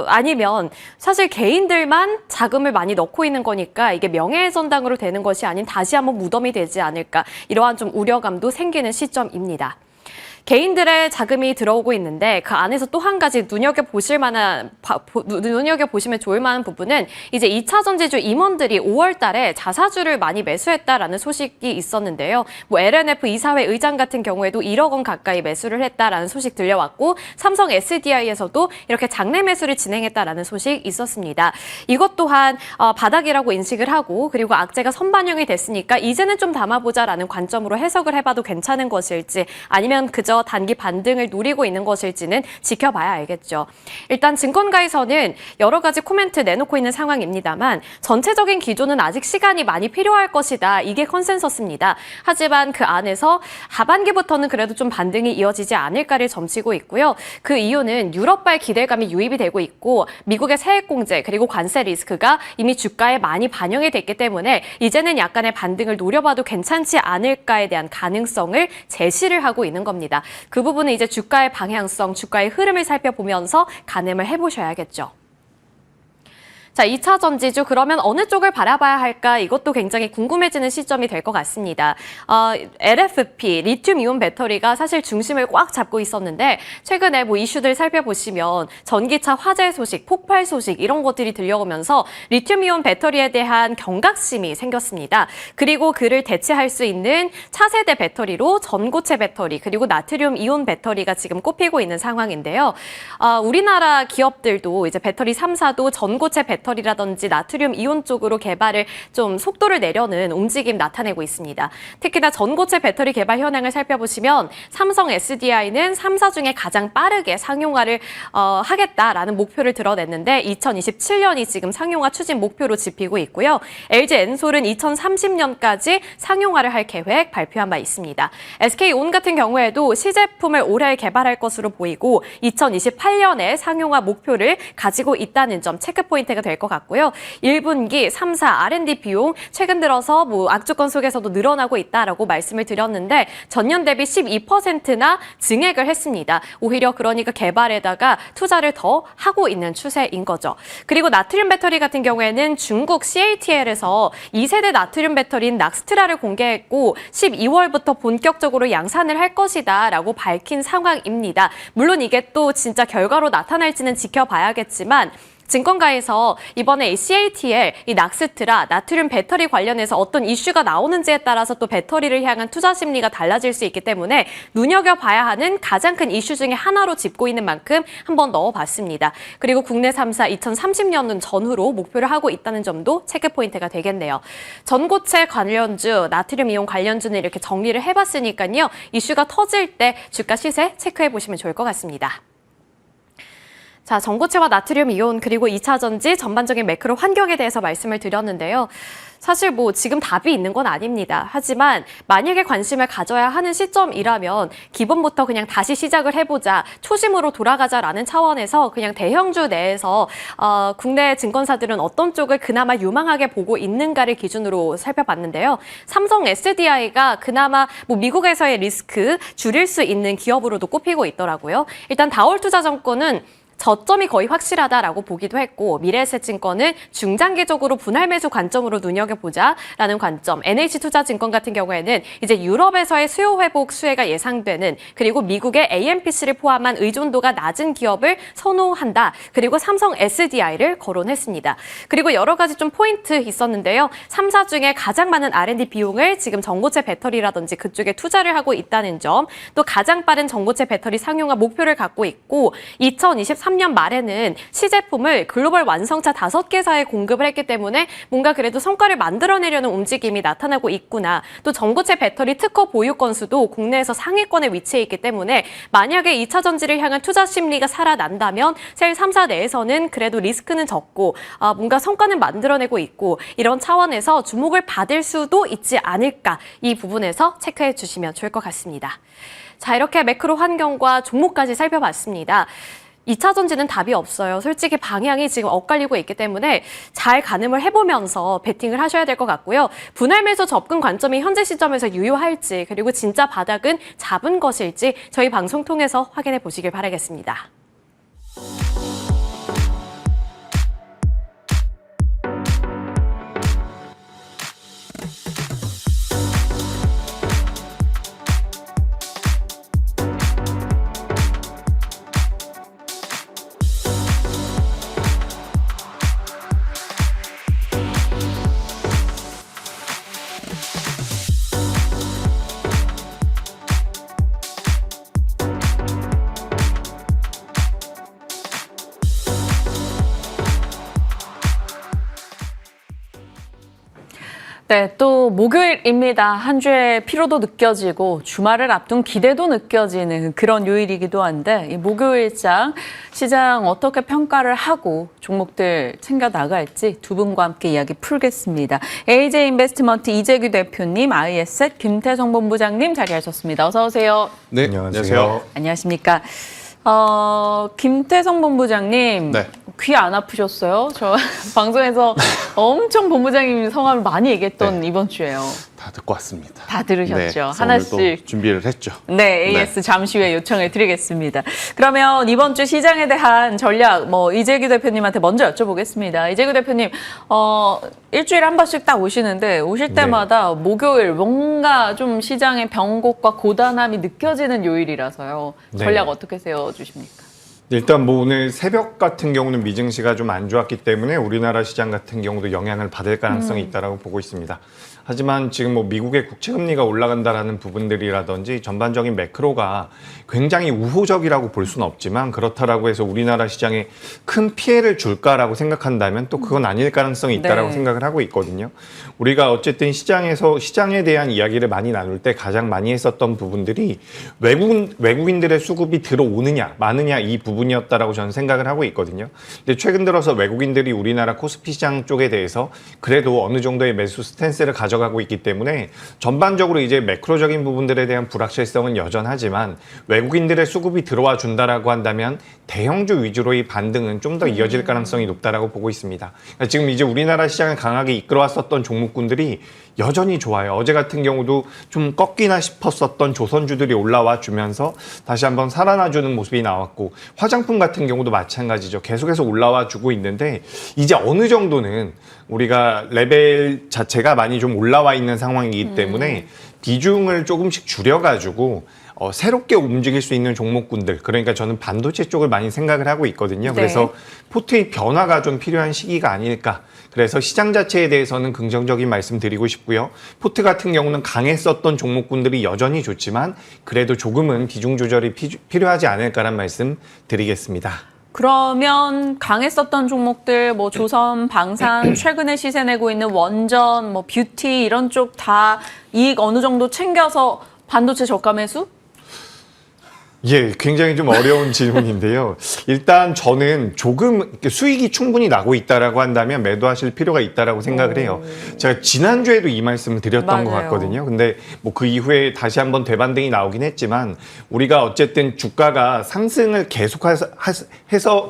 Speaker 3: 아니면 사실 개인들만 자금을 많이 넣고 있는 거니까 이게 명예훼손당으로 되는 것이 아닌 다시 한번 무덤이 되지 않을까? 이러한 좀 우려감도 생기는 시점입니다. 개인들의 자금이 들어오고 있는데 그 안에서 또 한 가지 눈여겨보시면 좋을 만한 부분은 이제 2차 전지주 임원들이 5월 달에 자사주를 많이 매수했다라는 소식이 있었는데요. LNF 이사회 의장 같은 경우에도 1억 원 가까이 매수를 했다라는 소식 들려왔고 삼성 SDI에서도 이렇게 장내 매수를 진행했다라는 소식 있었습니다. 이것 또한 바닥이라고 인식을 하고 그리고 악재가 선반영이 됐으니까 이제는 좀 담아보자라는 관점으로 해석을 해봐도 괜찮은 것일지 아니면 그저 단기 반등을 노리고 있는 것일지는 지켜봐야 알겠죠. 일단 증권가에서는 여러 가지 코멘트 내놓고 있는 상황입니다만 전체적인 기조는 아직 시간이 많이 필요할 것이다. 이게 컨센서스입니다. 하지만 그 안에서 하반기부터는 그래도 좀 반등이 이어지지 않을까를 점치고 있고요. 그 이유는 유럽발 기대감이 유입이 되고 있고 미국의 세액공제 그리고 관세 리스크가 이미 주가에 많이 반영이 됐기 때문에 이제는 약간의 반등을 노려봐도 괜찮지 않을까에 대한 가능성을 제시를 하고 있는 겁니다. 그 부분은 이제 주가의 방향성, 주가의 흐름을 살펴보면서 가늠을 해보셔야겠죠. 자, 2차 전지주 그러면 어느 쪽을 바라봐야 할까? 이것도 굉장히 궁금해지는 시점이 될 것 같습니다. LFP, 리튬이온 배터리가 사실 중심을 꽉 잡고 있었는데 최근에 뭐 이슈들 살펴보시면 전기차 화재 소식, 폭발 소식 이런 것들이 들려오면서 리튬이온 배터리에 대한 경각심이 생겼습니다. 그리고 그를 대체할 수 있는 차세대 배터리로 전고체 배터리 그리고 나트륨 이온 배터리가 지금 꼽히고 있는 상황인데요. 우리나라 기업들도 이제 배터리 3사도 전고체 배터리라든지 나트륨 이온 쪽으로 개발을 좀 속도를 내려는 움직임 나타내고 있습니다. 특히나 전고체 배터리 개발 현황을 살펴보시면 삼성 SDI는 3사 중에 가장 빠르게 상용화를 하겠다라는 목표를 드러냈는데 2027년이 지금 상용화 추진 목표로 집히고 있고요. LG 엔솔은 2030년까지 상용화를 할 계획 발표한 바 있습니다. SK온 같은 경우에도 시제품을 올해 개발할 것으로 보이고 2028년에 상용화 목표를 가지고 있다는 점 체크 포인트가 될 것 같고요. 1분기 3사 R&D 비용 최근 들어서 뭐 악조건 속에서도 늘어나고 있다라고 말씀을 드렸는데 전년 대비 12%나 증액을 했습니다. 오히려 그러니까 개발에다가 투자를 더 하고 있는 추세인 거죠. 그리고 나트륨 배터리 같은 경우에는 중국 CATL에서 2세대 나트륨 배터리인 낙스트라를 공개했고 12월부터 본격적으로 양산을 할 것이다 라고 밝힌 상황입니다. 물론 이게 또 진짜 결과로 나타날지는 지켜봐야겠지만 증권가에서 이번에 이 CATL, 이 낙스트라, 나트륨 배터리 관련해서 어떤 이슈가 나오는지에 따라서 또 배터리를 향한 투자 심리가 달라질 수 있기 때문에 눈여겨봐야 하는 가장 큰 이슈 중에 하나로 짚고 있는 만큼 한번 넣어봤습니다. 그리고 국내 3사 2030년 전후로 목표를 하고 있다는 점도 체크 포인트가 되겠네요. 전고체 관련주, 나트륨 이온 관련주는 이렇게 정리를 해봤으니까요. 이슈가 터질 때 주가 시세 체크해보시면 좋을 것 같습니다. 자, 전고체와 나트륨 이온 그리고 2차 전지 전반적인 매크로 환경에 대해서 말씀을 드렸는데요. 사실 뭐 지금 답이 있는 건 아닙니다. 하지만 만약에 관심을 가져야 하는 시점이라면 기본부터 그냥 다시 시작을 해보자, 초심으로 돌아가자라는 차원에서 그냥 대형주 내에서 국내 증권사들은 어떤 쪽을 그나마 유망하게 보고 있는가를 기준으로 살펴봤는데요. 삼성 SDI가 그나마 뭐 미국에서의 리스크 줄일 수 있는 기업으로도 꼽히고 있더라고요. 일단 다올투자증권은 저점이 거의 확실하다라고 보기도 했고 미래에셋증권은 중장기적으로 분할 매수 관점으로 눈여겨보자라는 관점, NH투자증권 같은 경우에는 이제 유럽에서의 수요 회복 수혜가 예상되는 그리고 미국의 AMPC를 포함한 의존도가 낮은 기업을 선호한다. 그리고 삼성 SDI를 거론했습니다. 그리고 여러 가지 좀 포인트 있었는데요. 3사 중에 가장 많은 R&D 비용을 지금 전고체 배터리라든지 그쪽에 투자를 하고 있다는 점, 또 가장 빠른 전고체 배터리 상용화 목표를 갖고 있고 2023년 말에는 시제품을 글로벌 완성차 5개사에 공급을 했기 때문에 뭔가 그래도 성과를 만들어내려는 움직임이 나타나고 있구나. 또 전고체 배터리 특허 보유 건수도 국내에서 상위권에 위치해 있기 때문에 만약에 2차 전지를 향한 투자 심리가 살아난다면 셀 3사 내에서는 그래도 리스크는 적고 뭔가 성과는 만들어내고 있고 이런 차원에서 주목을 받을 수도 있지 않을까. 이 부분에서 체크해 주시면 좋을 것 같습니다. 자, 이렇게 매크로 환경과 종목까지 살펴봤습니다. 2차 전지는 답이 없어요. 솔직히 방향이 지금 엇갈리고 있기 때문에 잘 가늠을 해보면서 베팅을 하셔야 될 것 같고요. 분할 매수 접근 관점이 현재 시점에서 유효할지 그리고 진짜 바닥은 잡은 것일지 저희 방송 통해서 확인해 보시길 바라겠습니다.
Speaker 1: 네, 또 목요일입니다. 한 주의 피로도 느껴지고 주말을 앞둔 기대도 느껴지는 그런 요일이기도 한데 이 목요일장 시장 어떻게 평가를 하고 종목들 챙겨 나갈지 두 분과 함께 이야기 풀겠습니다. AJ인베스트먼트 이재규 대표님, IS셋 김태성 본부장님 자리하셨습니다. 어서 오세요.
Speaker 4: 네, 안녕하세요.
Speaker 1: 안녕하십니까. 김태성 본부장님,
Speaker 4: 네.
Speaker 1: 귀 안 아프셨어요? 저 방송에서 엄청 본부장님 성함을 많이 얘기했던 이번 주에요.
Speaker 4: 다 듣고 왔습니다.
Speaker 1: 다 들으셨죠?
Speaker 4: 그래서
Speaker 1: 하나씩.
Speaker 4: 오늘도 준비를 했죠.
Speaker 1: 네, AS 잠시 후에 요청을 드리겠습니다. 그러면 이번 주 시장에 대한 전략, 이재규 대표님한테 먼저 여쭤보겠습니다. 이재규 대표님, 일주일에 한 번씩 딱 오시는데 오실 때마다 목요일 뭔가 좀 시장의 변곡과 고단함이 느껴지는 요일이라서요. 전략 어떻게 세워주십니까?
Speaker 5: 일단 뭐 오늘 새벽 같은 경우는 미증시가 좀 안 좋았기 때문에 우리나라 시장 같은 경우도 영향을 받을 가능성이 있다라고 보고 있습니다. 하지만 지금 뭐 미국의 국채금리가 올라간다라는 부분들이라든지 전반적인 매크로가 굉장히 우호적이라고 볼 수는 없지만 그렇다라고 해서 우리나라 시장에 큰 피해를 줄까라고 생각한다면 또 그건 아닐 가능성이 있다라고 생각을 하고 있거든요. 우리가 어쨌든 시장에서 시장에 대한 이야기를 많이 나눌 때 가장 많이 했었던 부분들이 외국인들의 수급이 들어오느냐 마느냐 이 부분이었다라고 저는 생각을 하고 있거든요. 근데 최근 들어서 외국인들이 우리나라 코스피 시장 쪽에 대해서 그래도 어느 정도의 매수 스탠스를 가져가고 있기 때문에 전반적으로 이제 매크로적인 부분들에 대한 불확실성은 여전하지만 외국인들의 수급이 들어와 준다라고 한다면 대형주 위주로의 반등은 좀 더 이어질 가능성이 높다라고 보고 있습니다. 그러니까 지금 이제 우리나라 시장을 강하게 이끌어왔었던 종목군들이 여전히 좋아요. 어제 같은 경우도 좀 꺾이나 싶었었던 조선주들이 올라와 주면서 다시 한번 살아나주는 모습이 나왔고 화장품 같은 경우도 마찬가지죠. 계속해서 올라와 주고 있는데 이제 어느 정도는 우리가 레벨 자체가 많이 좀 올라와 있는 상황이기 때문에 비중을 조금씩 줄여가지고 새롭게 움직일 수 있는 종목군들, 그러니까 저는 반도체 쪽을 많이 생각을 하고 있거든요. 그래서 포트의 변화가 좀 필요한 시기가 아닐까. 그래서 시장 자체에 대해서는 긍정적인 말씀 드리고 싶고요. 포트 같은 경우는 강했었던 종목군들이 여전히 좋지만 그래도 조금은 비중 조절이 필요하지 않을까라는 말씀 드리겠습니다.
Speaker 1: 그러면 강했었던 종목들, 조선, 방산, 최근에 시세 내고 있는 원전, 뷰티 이런 쪽 다 이익 어느 정도 챙겨서 반도체 저가 매수?
Speaker 5: 예, 굉장히 좀 어려운 질문인데요. 일단 저는 조금 수익이 충분히 나고 있다라고 한다면 매도하실 필요가 있다라고 생각을 해요. 제가 지난주에도 이 말씀을 드렸던 것 같거든요. 근데 뭐 그 이후에 다시 한번 대반등이 나오긴 했지만 우리가 어쨌든 주가가 상승을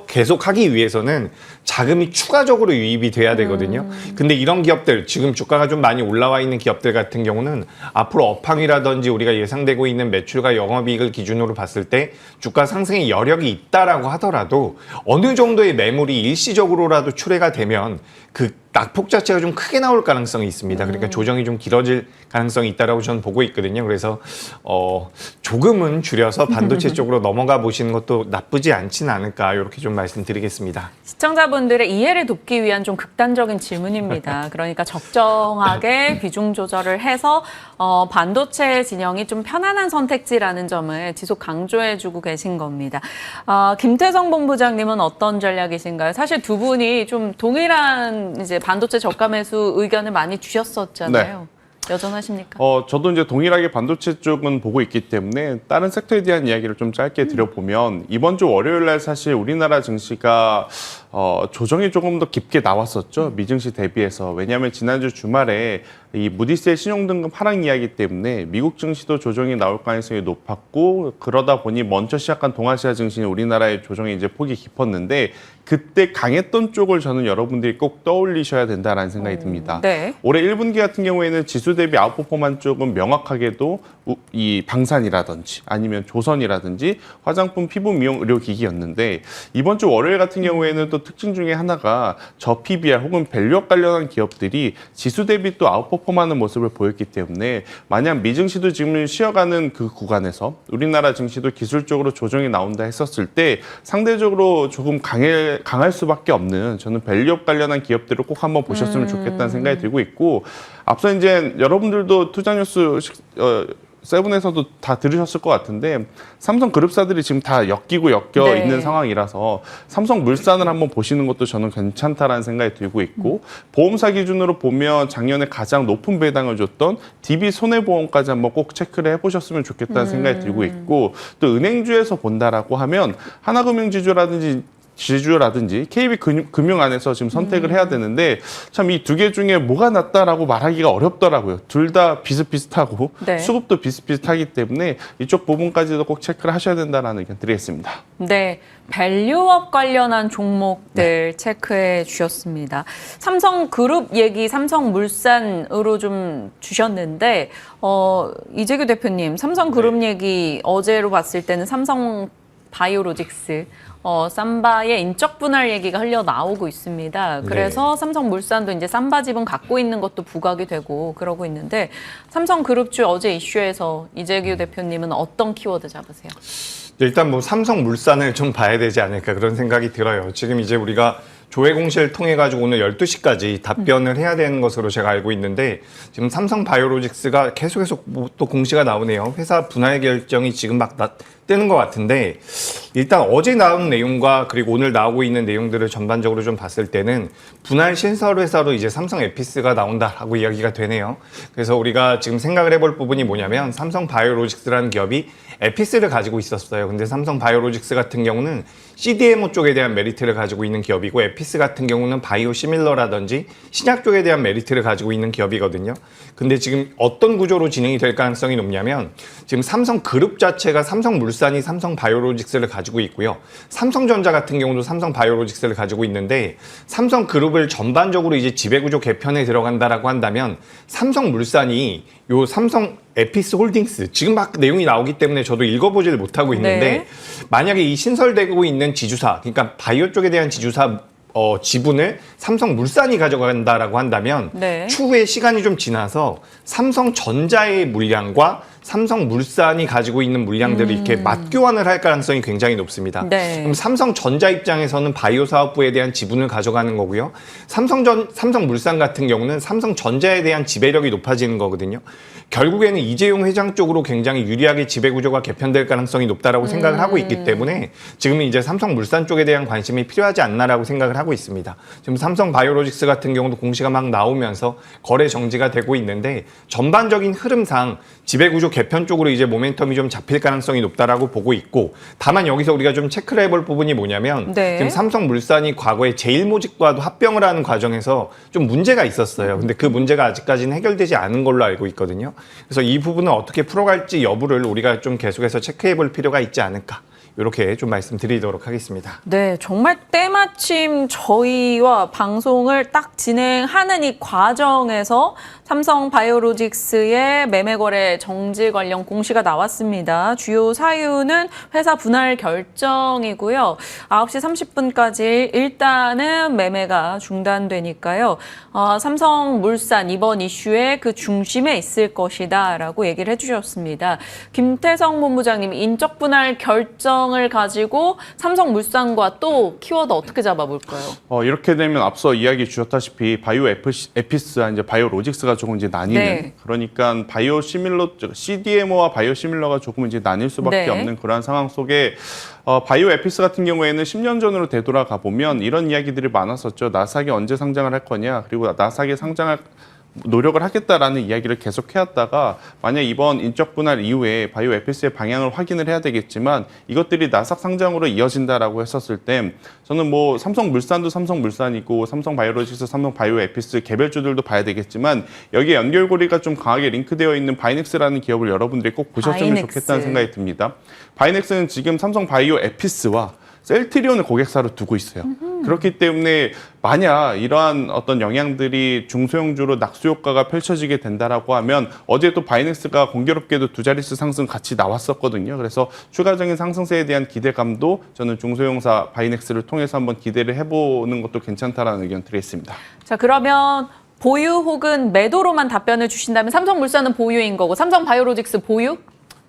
Speaker 5: 계속하기 위해서는 자금이 추가적으로 유입이 돼야 되거든요. 근데 이런 기업들, 지금 주가가 좀 많이 올라와 있는 기업들 같은 경우는 앞으로 업황이라든지 우리가 예상되고 있는 매출과 영업이익을 기준으로 봤을 때 주가 상승의 여력이 있다라고 하더라도 어느 정도의 매물이 일시적으로라도 출회가 되면 그 낙폭 자체가 좀 크게 나올 가능성이 있습니다. 그러니까 조정이 좀 길어질 가능성이 있다라고 저는 보고 있거든요. 그래서 조금은 줄여서 반도체 쪽으로 넘어가 보시는 것도 나쁘지 않지는 않을까 이렇게 좀 말씀드리겠습니다.
Speaker 1: 시청자분들의 이해를 돕기 위한 좀 극단적인 질문입니다. 그러니까 적정하게 비중 조절을 해서 반도체 진영이 좀 편안한 선택지라는 점을 지속 강조해주고 계신 겁니다. 김태성 본부장님은 어떤 전략이신가요? 사실 두 분이 좀 동일한 이제 반도체 저가 매수 의견을 많이 주셨었잖아요. 여전하십니까?
Speaker 4: 저도 이제 동일하게 반도체 쪽은 보고 있기 때문에 다른 섹터에 대한 이야기를 좀 짧게 드려보면 이번 주 월요일 날 사실 우리나라 증시가 조정이 조금 더 깊게 나왔었죠. 미증시 대비해서. 왜냐하면 지난주 주말에 이 무디스의 신용등급 하락 이야기 때문에 미국 증시도 조정이 나올 가능성이 높았고 그러다 보니 먼저 시작한 동아시아 증시는 우리나라의 조정이 이제 폭이 깊었는데 그때 강했던 쪽을 저는 여러분들이 꼭 떠올리셔야 된다라는 생각이 듭니다. 올해 1분기 같은 경우에는 지수 대비 아웃퍼포먼스 쪽은 명확하게도 이 방산이라든지 아니면 조선이라든지 화장품, 피부, 미용, 의료기기였는데 이번 주 월요일 같은 경우에는 또 특징 중에 하나가 저PBR 혹은 밸류업 관련한 기업들이 지수 대비 또 아웃퍼폼하는 모습을 보였기 때문에 만약 미증시도 지금 쉬어가는 그 구간에서 우리나라 증시도 기술적으로 조정이 나온다 했었을 때 상대적으로 조금 강할 수밖에 없는 저는 밸류업 관련한 기업들을 꼭 한번 보셨으면 좋겠다는 생각이 들고 있고 앞서 이제 여러분들도 투자뉴스 세븐에서도 다 들으셨을 것 같은데 삼성그룹사들이 지금 다 엮여 있는 상황이라서 삼성물산을 한번 보시는 것도 저는 괜찮다라는 생각이 들고 있고 보험사 기준으로 보면 작년에 가장 높은 배당을 줬던 DB손해보험까지 한번 꼭 체크를 해보셨으면 좋겠다는 생각이 들고 있고 또 은행주에서 본다라고 하면 하나금융지주라든지 지주라든지 KB금융 안에서 지금 선택을 해야 되는데 참 이 두 개 중에 뭐가 낫다라고 말하기가 어렵더라고요. 둘 다 비슷비슷하고
Speaker 1: 네.
Speaker 4: 수급도 비슷비슷하기 때문에 이쪽 부분까지도 꼭 체크를 하셔야 된다는 의견 드리겠습니다.
Speaker 1: 네, 밸류업 관련한 종목들 체크해 주셨습니다. 삼성그룹 얘기, 삼성물산으로 좀 주셨는데 이재규 대표님, 삼성그룹 얘기 어제로 봤을 때는 삼성바이오로직스 삼바의 인적 분할 얘기가 흘러 나오고 있습니다. 그래서 삼성물산도 이제 삼바 지분 갖고 있는 것도 부각이 되고 그러고 있는데 삼성그룹주 어제 이슈에서 이재규 대표님은 어떤 키워드 잡으세요?
Speaker 5: 일단 뭐 삼성물산을 좀 봐야 되지 않을까 그런 생각이 들어요. 지금 이제 우리가 조회 공시를 통해 가지고 오늘 12시까지 답변을 해야 되는 것으로 제가 알고 있는데 지금 삼성바이오로직스가 계속해서 또 공시가 나오네요. 회사 분할 결정이 지금 막 뜨는 것 같은데 일단 어제 나온 내용과 그리고 오늘 나오고 있는 내용들을 전반적으로 좀 봤을 때는 분할 신설 회사로 이제 삼성 에피스가 나온다라고 이야기가 되네요. 그래서 우리가 지금 생각을 해볼 부분이 뭐냐면 삼성바이오로직스라는 기업이 에피스를 가지고 있었어요. 근데 삼성바이오로직스 같은 경우는 CDMO 쪽에 대한 메리트를 가지고 있는 기업이고 에피스 같은 경우는 바이오시밀러라든지 신약 쪽에 대한 메리트를 가지고 있는 기업이거든요. 근데 지금 어떤 구조로 진행이 될 가능성이 높냐면 지금 삼성그룹 자체가 삼성물산이 삼성바이오로직스를 가지고 있고요. 삼성전자 같은 경우도 삼성바이오로직스를 가지고 있는데 삼성그룹을 전반적으로 이제 지배구조 개편에 들어간다라고 한다면 삼성물산이 요 삼성 에피스 홀딩스 지금 막 내용이 나오기 때문에 저도 읽어보지를 못하고 있는데
Speaker 1: 네.
Speaker 5: 만약에 이 신설되고 있는 지주사 그러니까 바이오 쪽에 대한 지주사 지분을 삼성물산이 가져간다라고 한다면
Speaker 1: 네.
Speaker 5: 추후에 시간이 좀 지나서 삼성전자의 물량과 삼성물산이 가지고 있는 물량들을 이렇게 맞교환을 할 가능성이 굉장히 높습니다.
Speaker 1: 네.
Speaker 5: 그럼 삼성전자 입장에서는 바이오 사업부에 대한 지분을 가져가는 거고요. 삼성물산 같은 경우는 삼성전자에 대한 지배력이 높아지는 거거든요. 결국에는 이재용 회장 쪽으로 굉장히 유리하게 지배구조가 개편될 가능성이 높다라고 생각을 하고 있기 때문에 지금은 이제 삼성물산 쪽에 대한 관심이 필요하지 않나라고 생각을 하고 있습니다. 지금 삼성바이오로직스 같은 경우도 공시가 막 나오면서 거래 정지가 되고 있는데 전반적인 흐름상 지배구조 개편 쪽으로 이제 모멘텀이 좀 잡힐 가능성이 높다라고 보고 있고 다만 여기서 우리가 좀 체크를 해볼 부분이 뭐냐면
Speaker 1: 네.
Speaker 5: 지금 삼성물산이 과거에 제일모직과도 합병을 하는 과정에서 좀 문제가 있었어요. 근데 그 문제가 아직까지는 해결되지 않은 걸로 알고 있거든요. 그래서 이 부분은 어떻게 풀어갈지 여부를 우리가 좀 계속해서 체크해 볼 필요가 있지 않을까. 이렇게 좀 말씀드리도록 하겠습니다.
Speaker 1: 네, 정말 때마침 저희와 방송을 딱 진행하는 이 과정에서 삼성바이오로직스의 매매거래 정지 관련 공시가 나왔습니다. 주요 사유는 회사 분할 결정이고요. 9시 30분까지 일단은 매매가 중단되니까요. 삼성물산 이번 이슈의 그 중심에 있을 것이다라고 얘기를 해주셨습니다. 김태성 본부장님, 인적 분할 결정을 가지고 삼성물산과 또 키워드 어떻게 잡아볼까요?
Speaker 4: 이렇게 되면 앞서 이야기 주셨다시피 바이오 에피스와 이제 바이오로직스가 조금 이제 나뉘는
Speaker 1: 네.
Speaker 4: 그러니까 바이오시밀러 CDMO와 바이오시밀러가 조금 이제 나뉠 수밖에
Speaker 1: 네.
Speaker 4: 없는 그러한 상황 속에 바이오 에피스 같은 경우에는 10년 전으로 되돌아가 보면 이런 이야기들이 많았었죠. 나스닥에 언제 상장을 할 거냐, 그리고 나스닥에 상장할 노력을 하겠다라는 이야기를 계속 해왔다가 만약 이번 인적 분할 이후에 바이오 에피스의 방향을 확인을 해야 되겠지만 이것들이 나스닥 상장으로 이어진다라고 했었을 때 저는 뭐 삼성물산도 삼성물산이고 삼성바이오로직스, 삼성바이오 에피스 개별주들도 봐야 되겠지만 여기에 연결고리가 좀 강하게 링크되어 있는 바이넥스라는 기업을 여러분들이 꼭 보셨으면
Speaker 1: 바이넥스.
Speaker 4: 좋겠다는 생각이 듭니다. 바이넥스는 지금 삼성바이오 에피스와 셀트리온을 고객사로 두고 있어요. 그렇기 때문에 만약 이러한 어떤 영향들이 중소형주로 낙수 효과가 펼쳐지게 된다라고 하면 어제 또 바이넥스가 공교롭게도 두 자릿수 상승 같이 나왔었거든요. 그래서 추가적인 상승세에 대한 기대감도 저는 중소형사 바이넥스를 통해서 한번 기대를 해보는 것도 괜찮다라는 의견 드리겠습니다.
Speaker 1: 자, 그러면 보유 혹은 매도로만 답변을 주신다면 삼성물산은 보유인 거고 삼성바이오로직스 보유?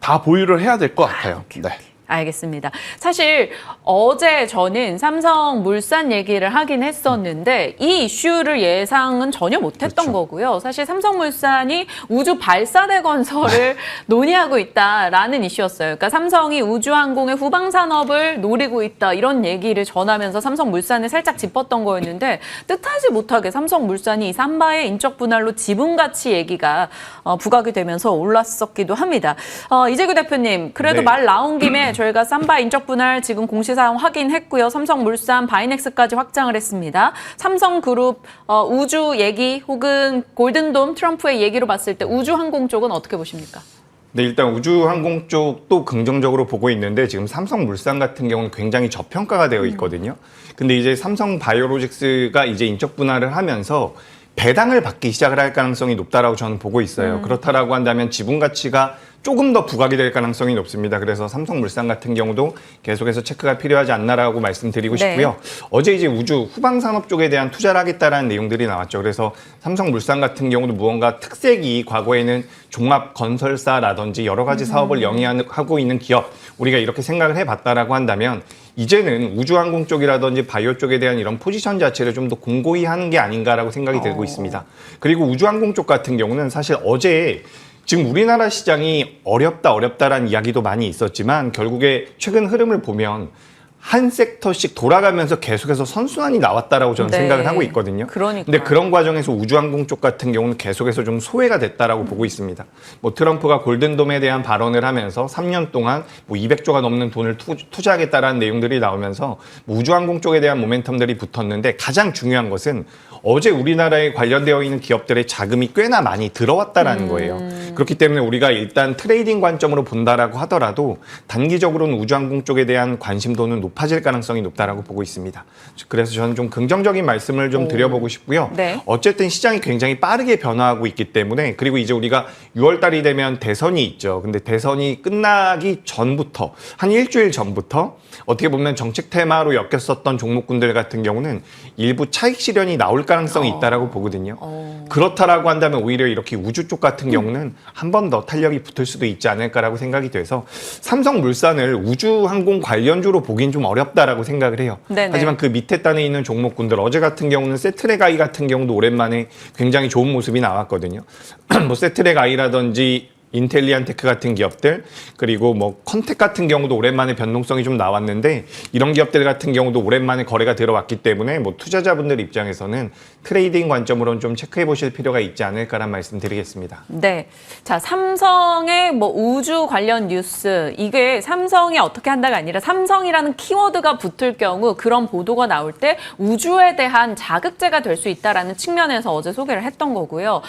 Speaker 4: 다 보유를 해야 될 것 같아요. 네.
Speaker 1: 알겠습니다. 사실 어제 저는 삼성물산 얘기를 하긴 했었는데 이 이슈를 예상은 전혀 못했던
Speaker 4: 그렇죠.
Speaker 1: 거고요. 사실 삼성물산이 우주 발사대 건설을 논의하고 있다라는 이슈였어요. 그러니까 삼성이 우주항공의 후방산업을 노리고 있다 이런 얘기를 전하면서 삼성물산을 살짝 짚었던 거였는데 뜻하지 못하게 삼성물산이 이 삼바의 인적 분할로 지분 가치 얘기가 부각이 되면서 올랐었기도 합니다. 이재규 대표님, 그래도
Speaker 5: 네.
Speaker 1: 말 나온 김에 저희가 삼바 인적 분할 지금 공시사항 확인했고요. 삼성물산, 바이넥스까지 확장을 했습니다. 삼성그룹 우주 얘기 혹은 골든돔 트럼프의 얘기로 봤을 때 우주항공 쪽은 어떻게 보십니까?
Speaker 5: 네, 일단 우주항공 쪽도 긍정적으로 보고 있는데 지금 삼성물산 같은 경우는 굉장히 저평가가 되어 있거든요. 근데 이제 삼성바이오로직스가 이제 인적 분할을 하면서 배당을 받기 시작을 할 가능성이 높다라고 저는 보고 있어요. 그렇다라고 한다면 지분 가치가 조금 더 부각이 될 가능성이 높습니다. 그래서 삼성물산 같은 경우도 계속해서 체크가 필요하지 않나라고 말씀드리고
Speaker 1: 네.
Speaker 5: 싶고요. 어제 이제 우주 후방산업 쪽에 대한 투자를 하겠다라는 내용들이 나왔죠. 그래서 삼성물산 같은 경우도 무언가 특색이 과거에는 종합 건설사라든지 여러 가지 사업을 영위하고 있는 기업, 우리가 이렇게 생각을 해봤다라고 한다면 이제는 우주항공 쪽이라든지 바이오 쪽에 대한 이런 포지션 자체를 좀 더 공고히 하는 게 아닌가라고 생각이 들고 있습니다. 그리고 우주항공 쪽 같은 경우는 사실 어제 지금 우리나라 시장이 어렵다라는 이야기도 많이 있었지만 결국에 최근 흐름을 보면 한 섹터씩 돌아가면서 계속해서 선순환이 나왔다라고 저는
Speaker 1: 네.
Speaker 5: 생각을 하고 있거든요.
Speaker 1: 그러니까요.
Speaker 5: 근데 그런 과정에서 우주항공 쪽 같은 경우는 계속해서 좀 소외가 됐다라고 보고 있습니다. 뭐 트럼프가 골든돔에 대한 발언을 하면서 3년 동안 뭐 200조가 넘는 돈을 투자하겠다라는 내용들이 나오면서 뭐 우주항공 쪽에 대한 모멘텀들이 붙었는데 가장 중요한 것은 어제 우리나라에 관련되어 있는 기업들의 자금이 꽤나 많이 들어왔다라는 거예요. 그렇기 때문에 우리가 일단 트레이딩 관점으로 본다라고 하더라도 단기적으로는 우주항공 쪽에 대한 관심도는 높아질 가능성이 높다라고 보고 있습니다. 그래서 저는 좀 긍정적인 말씀을 좀 드려보고 싶고요.
Speaker 1: 네.
Speaker 5: 어쨌든 시장이 굉장히 빠르게 변화하고 있기 때문에 그리고 이제 우리가 6월 달이 되면 대선이 있죠. 근데 대선이 끝나기 전부터 한 일주일 전부터 어떻게 보면 정책 테마로 엮였었던 종목군들 같은 경우는 일부 차익 실현이 나올 가능성이 있다라고 보거든요. 그렇다라고 한다면 오히려 이렇게 우주 쪽 같은 경우는 한 번 더 탄력이 붙을 수도 있지 않을까라고 생각이 돼서 삼성물산을 우주항공 관련주로 보긴 좀 어렵다라고 생각을 해요.
Speaker 1: 네네.
Speaker 5: 하지만 그 밑에 단에 있는 종목군들 어제 같은 경우는 세트랙 아이 같은 경우도 오랜만에 굉장히 좋은 모습이 나왔거든요. 뭐 세트랙 아이라든지 인텔리안테크 같은 기업들 그리고 뭐 컨텍 같은 경우도 오랜만에 변동성이 좀 나왔는데 이런 기업들 같은 경우도 오랜만에 거래가 들어왔기 때문에 뭐 투자자분들 입장에서는 트레이딩 관점으로는 좀 체크해 보실 필요가 있지 않을까라는 말씀 드리겠습니다.
Speaker 1: 네. 자, 삼성의 뭐 우주 관련 뉴스, 이게 삼성이 어떻게 한다가 아니라 삼성이라는 키워드가 붙을 경우 그런 보도가 나올 때 우주에 대한 자극제가 될 수 있다라는 측면에서 어제 소개를 했던 거고요.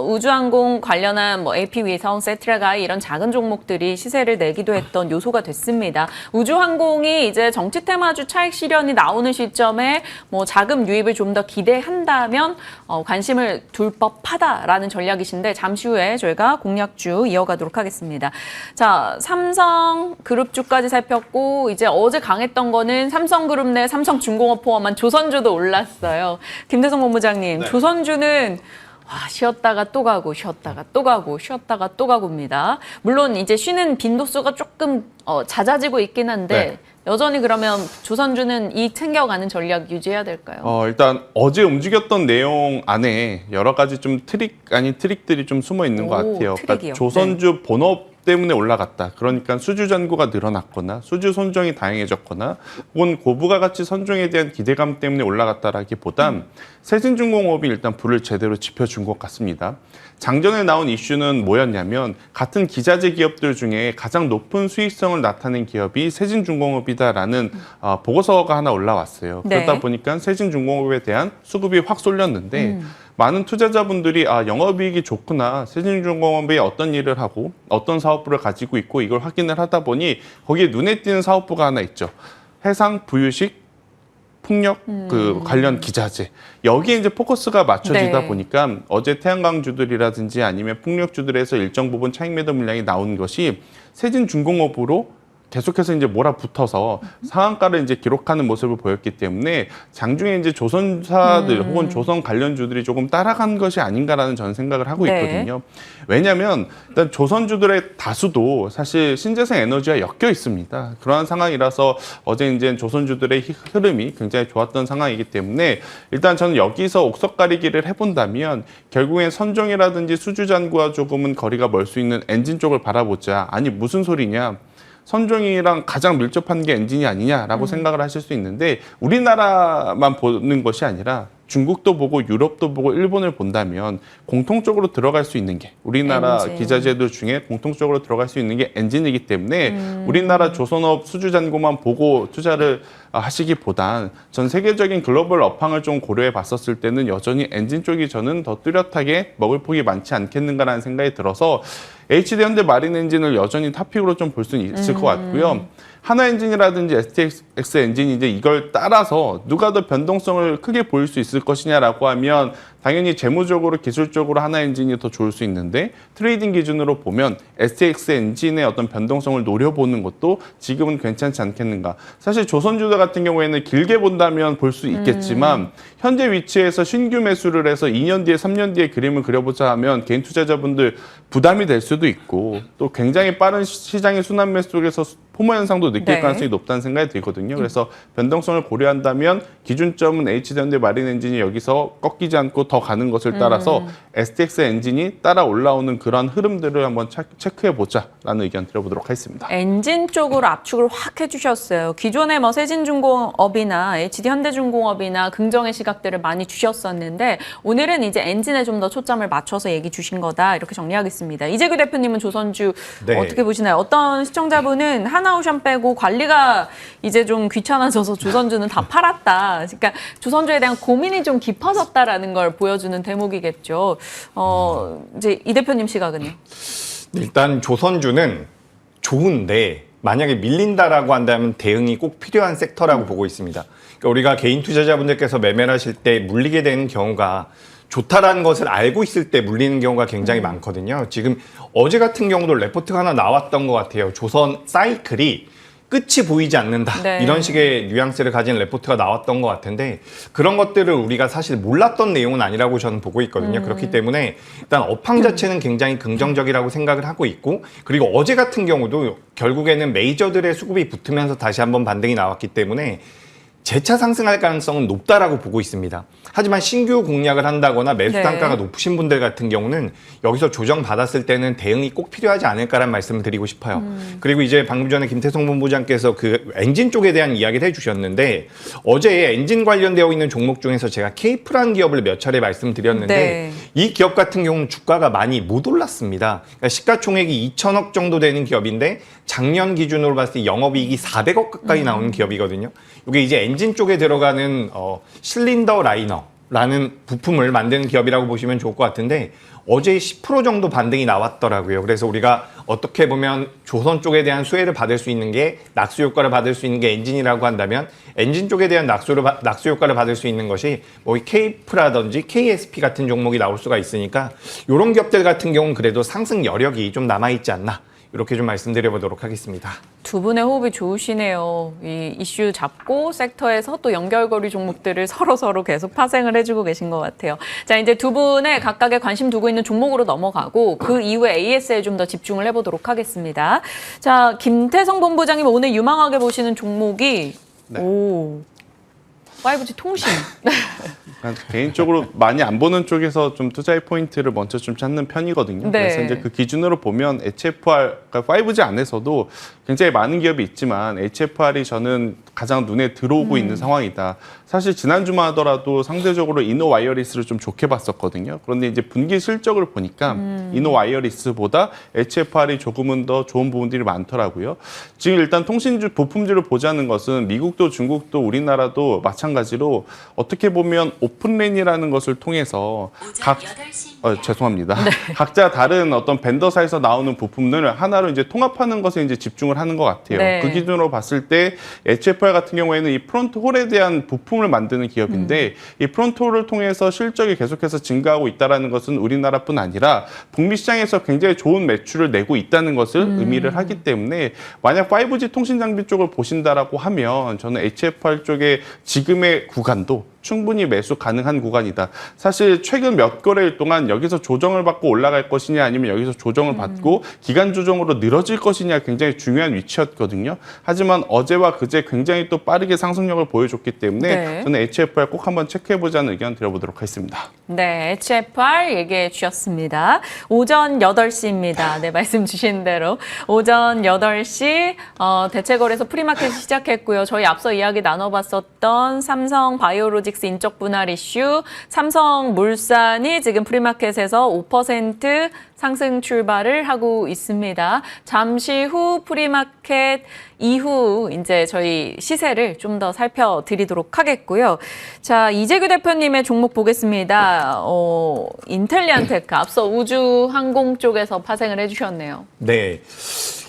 Speaker 1: 우주항공 관련한 뭐 AP위성, 세트랙아이 이런 작은 종목들이 시세를 내기도 했던 요소가 됐습니다. 우주항공이 이제 정치 테마주 차익 실현이 나오는 시점에 뭐 자금 유입을 좀 더 기대한다면 관심을 둘 법하다라는 전략이신데 잠시 후에 저희가 공략주 이어가도록 하겠습니다. 자, 삼성그룹주까지 살폈고 이제 어제 강했던 거는 삼성그룹 내 삼성중공업 포함한 조선주도 올랐어요. 김대성 본부장님,
Speaker 4: 네.
Speaker 1: 조선주는 쉬었다가 또 가고 쉬었다가 또 가고 쉬었다가 또 가고입니다. 물론 이제 쉬는 빈도수가 조금 잦아지고 있긴 한데
Speaker 4: 네.
Speaker 1: 여전히 그러면 조선주는 이익 챙겨가는 전략 유지해야 될까요?
Speaker 4: 일단 어제 움직였던 내용 안에 여러 가지 좀 트릭 아닌 트릭들이 좀 숨어 있는 것 같아요.
Speaker 1: 트릭이요.
Speaker 4: 조선주 본업 때문에 올라갔다. 그러니까 수주 잔고가 늘어났거나 수주 선종이 다양해졌거나 혹은 고부가 가치 선종에 대한 기대감 때문에 올라갔다라기보단 세진중공업이 일단 불을 제대로 지펴준 것 같습니다. 장전에 나온 이슈는 뭐였냐면 같은 기자재 기업들 중에 가장 높은 수익성을 나타낸 기업이 세진중공업이다라는 보고서가 하나 올라왔어요.
Speaker 1: 네.
Speaker 4: 그러다 보니까 세진중공업에 대한 수급이 확 쏠렸는데 많은 투자자분들이 영업이익이 좋구나, 세진중공업이 어떤 일을 하고 어떤 사업부를 가지고 있고 이걸 확인을 하다 보니 거기에 눈에 띄는 사업부가 하나 있죠. 해상, 부유식, 풍력 그 관련 기자재. 여기에 이제 포커스가 맞춰지다
Speaker 1: 네.
Speaker 4: 보니까 어제 태양광주들이라든지 아니면 풍력주들에서 일정 부분 차익 매도 물량이 나온 것이 세진중공업으로 계속해서 이제 몰아붙어서 상한가를 이제 기록하는 모습을 보였기 때문에 장중에 이제 조선사들 혹은 조선 관련주들이 조금 따라간 것이 아닌가라는 저는 생각을 하고
Speaker 1: 네.
Speaker 4: 있거든요. 왜냐하면 일단 조선주들의 다수도 사실 신재생 에너지와 엮여 있습니다. 그러한 상황이라서 어제 이제 조선주들의 흐름이 굉장히 좋았던 상황이기 때문에 일단 저는 여기서 옥석 가리기를 해본다면 결국엔 선종이라든지 수주 잔고와 조금은 거리가 멀 수 있는 엔진 쪽을 바라보자. 아니 무슨 소리냐? 선종이랑 가장 밀접한 게 엔진이 아니냐라고 생각을 하실 수 있는데 우리나라만 보는 것이 아니라 중국도 보고 유럽도 보고 일본을 본다면 공통적으로 들어갈 수 있는 게 우리나라
Speaker 1: 엔진.
Speaker 4: 기자재들 중에 공통적으로 들어갈 수 있는 게 엔진이기 때문에 우리나라 조선업 수주잔고만 보고 투자를 하시기보단 전 세계적인 글로벌 업황을 좀 고려해 봤었을 때는 여전히 엔진 쪽이 저는 더 뚜렷하게 먹을 폭이 많지 않겠는가라는 생각이 들어서 HD 현대 마린 엔진을 여전히 탑픽으로 좀 볼 수는 있을 것 같고요. 하나 엔진이라든지 STX 엔진이 이제 이걸 따라서 누가 더 변동성을 크게 보일 수 있을 것이냐라고 하면 당연히 재무적으로 기술적으로 하나 엔진이 더 좋을 수 있는데 트레이딩 기준으로 보면 STX 엔진의 어떤 변동성을 노려보는 것도 지금은 괜찮지 않겠는가. 사실 조선주도 같은 경우에는 길게 본다면 볼 수 있겠지만 현재 위치에서 신규 매수를 해서 2년 뒤에 3년 뒤에 그림을 그려보자 하면 개인 투자자분들 부담이 될 수도 있고 또 굉장히 빠른 시장의 순환 매수 속에서 포모 현상도 느낄
Speaker 1: 네.
Speaker 4: 가능성이 높다는 생각이 들거든요. 그래서 변동성을 고려한다면 기준점은 HD현대 마린 엔진이 여기서 꺾이지 않고 더 가는 것을 따라서 STX 엔진이 따라 올라오는 그런 흐름들을 한번 체크해보자라는 의견 드려보도록 하겠습니다.
Speaker 1: 엔진 쪽으로 압축을 확 해주셨어요. 기존에 뭐 세진중공업이나 HD현대중공업이나 긍정의 시각들을 많이 주셨었는데 오늘은 이제 엔진에 좀 더 초점을 맞춰서 얘기 주신 거다 이렇게 정리하겠습니다. 이재규 대표님은 조선주
Speaker 5: 네.
Speaker 1: 어떻게 보시나요? 어떤 시청자분은 하나오션 빼고 관리가 이제 좀 귀찮아져서 조선주는 다 팔았다. 그러니까 조선주에 대한 고민이 좀 깊어졌다라는 걸 보여주는 대목이겠죠. 이제 이 대표님 시각은요?
Speaker 5: 일단 조선주는 좋은데 만약에 밀린다라고 한다면 대응이 꼭 필요한 섹터라고 보고 있습니다. 그러니까 우리가 개인 투자자분들께서 매매를 하실 때 물리게 되는 경우가 좋다라는 것을 알고 있을 때 물리는 경우가 굉장히 많거든요. 지금 어제 같은 경우도 레포트가 하나 나왔던 것 같아요. 조선 사이클이 끝이 보이지 않는다.
Speaker 1: 네.
Speaker 5: 이런 식의 뉘앙스를 가진 레포트가 나왔던 것 같은데 그런 것들을 우리가 사실 몰랐던 내용은 아니라고 저는 보고 있거든요. 그렇기 때문에 일단 업황 자체는 굉장히 긍정적이라고 생각을 하고 있고 그리고 어제 같은 경우도 결국에는 메이저들의 수급이 붙으면서 다시 한번 반등이 나왔기 때문에 재차 상승할 가능성은 높다라고 보고 있습니다. 하지만 신규 공략을 한다거나 매수
Speaker 1: 네.
Speaker 5: 단가가 높으신 분들 같은 경우는 여기서 조정받았을 때는 대응이 꼭 필요하지 않을까라는 말씀을 드리고 싶어요. 그리고 이제 방금 전에 김태성 본부장께서 그 엔진 쪽에 대한 이야기를 해주셨는데 어제 엔진 관련되어 있는 종목 중에서 제가 K프라는 기업을 몇 차례 말씀드렸는데
Speaker 1: 네.
Speaker 5: 이 기업 같은 경우는 주가가 많이 못 올랐습니다. 그러니까 시가총액이 2천억 정도 되는 기업인데 작년 기준으로 봤을 때 영업이익이 400억 가까이 나오는 기업이거든요. 이게 이제 엔진 쪽에 들어가는 실린더 라이너라는 부품을 만드는 기업이라고 보시면 좋을 것 같은데 어제 10% 정도 반등이 나왔더라고요. 그래서 우리가 어떻게 보면 조선 쪽에 대한 수혜를 받을 수 있는 게 낙수 효과를 받을 수 있는 게 엔진이라고 한다면 엔진 쪽에 대한 낙수 효과를 받을 수 있는 것이 뭐 K프라든지 KSP 같은 종목이 나올 수가 있으니까 이런 기업들 같은 경우는 그래도 상승 여력이 좀 남아있지 않나 이렇게 좀 말씀드려보도록 하겠습니다.
Speaker 1: 두 분의 호흡이 좋으시네요. 이 이슈 잡고 섹터에서 또 연결고리 종목들을 서로 계속 파생을 해주고 계신 것 같아요. 자, 이제 두 분의 각각의 관심 두고 있는 종목으로 넘어가고 그 이후에 AS에 좀 더 집중을 해보도록 하겠습니다. 자, 김태성 본부장님 오늘 유망하게 보시는 종목이
Speaker 4: 네.
Speaker 1: 5G 통신.
Speaker 4: 개인적으로 많이 안 보는 쪽에서 좀 투자의 포인트를 먼저 좀 찾는 편이거든요.
Speaker 1: 네.
Speaker 4: 그래서 이제 그 기준으로 보면 HFR, 그러니까 5G 안에서도 굉장히 많은 기업이 있지만 HFR이 저는 가장 눈에 들어오고 있는 상황이다. 사실 지난주만 하더라도 상대적으로 이노와이어리스를 좀 좋게 봤었거든요. 그런데 이제 분기 실적을 보니까 이노와이어리스보다 HFR이 조금은 더 좋은 부분들이 많더라고요. 지금 일단 통신주 부품주를 보자는 것은 미국도 중국도 우리나라도 마찬가지로 어떻게 보면 오픈랜이라는 것을 통해서 죄송합니다. 각자 다른 어떤 벤더사에서 나오는 부품들을 하나로 이제 통합하는 것에 이제 집중을 하는 것 같아요.
Speaker 1: 네.
Speaker 4: 그 기준으로 봤을 때 HFR 같은 경우에는 이 프론트 홀에 대한 부품을 만드는 기업인데 이 프론트 홀을 통해서 실적이 계속해서 증가하고 있다는 것은 우리나라뿐 아니라 북미 시장에서 굉장히 좋은 매출을 내고 있다는 것을 의미를 하기 때문에 만약 5G 통신 장비 쪽을 보신다라고 하면 저는 HFR 쪽의 지금의 구간도 충분히 매수 가능한 구간이다. 사실 최근 몇 거래일 동안 여기서 조정을 받고 올라갈 것이냐 아니면 여기서 조정을 받고 기간 조정으로 늘어질 것이냐 굉장히 중요한 위치였거든요. 하지만 어제와 그제 굉장히 또 빠르게 상승력을 보여줬기 때문에
Speaker 1: 네.
Speaker 4: 저는 HFR 꼭 한번 체크해보자는 의견 드려보도록 하겠습니다.
Speaker 1: 네, HFR 얘기해 주셨습니다. 오전 8시입니다. 네, 말씀 주신 대로. 오전 8시 대체거래소 프리마켓이 시작했고요. 저희 앞서 이야기 나눠봤었던 삼성 바이오로직스 넷플릭스 인적 분할 이슈, 삼성물산이 지금 프리마켓에서 5% 상승 출발을 하고 있습니다. 잠시 후 프리마켓 이후 이제 저희 시세를 좀 더 살펴드리도록 하겠고요. 자, 이재규 대표님의 종목 보겠습니다. 인텔리안테크 앞서 우주항공 쪽에서 파생을 해주셨네요.
Speaker 5: 네.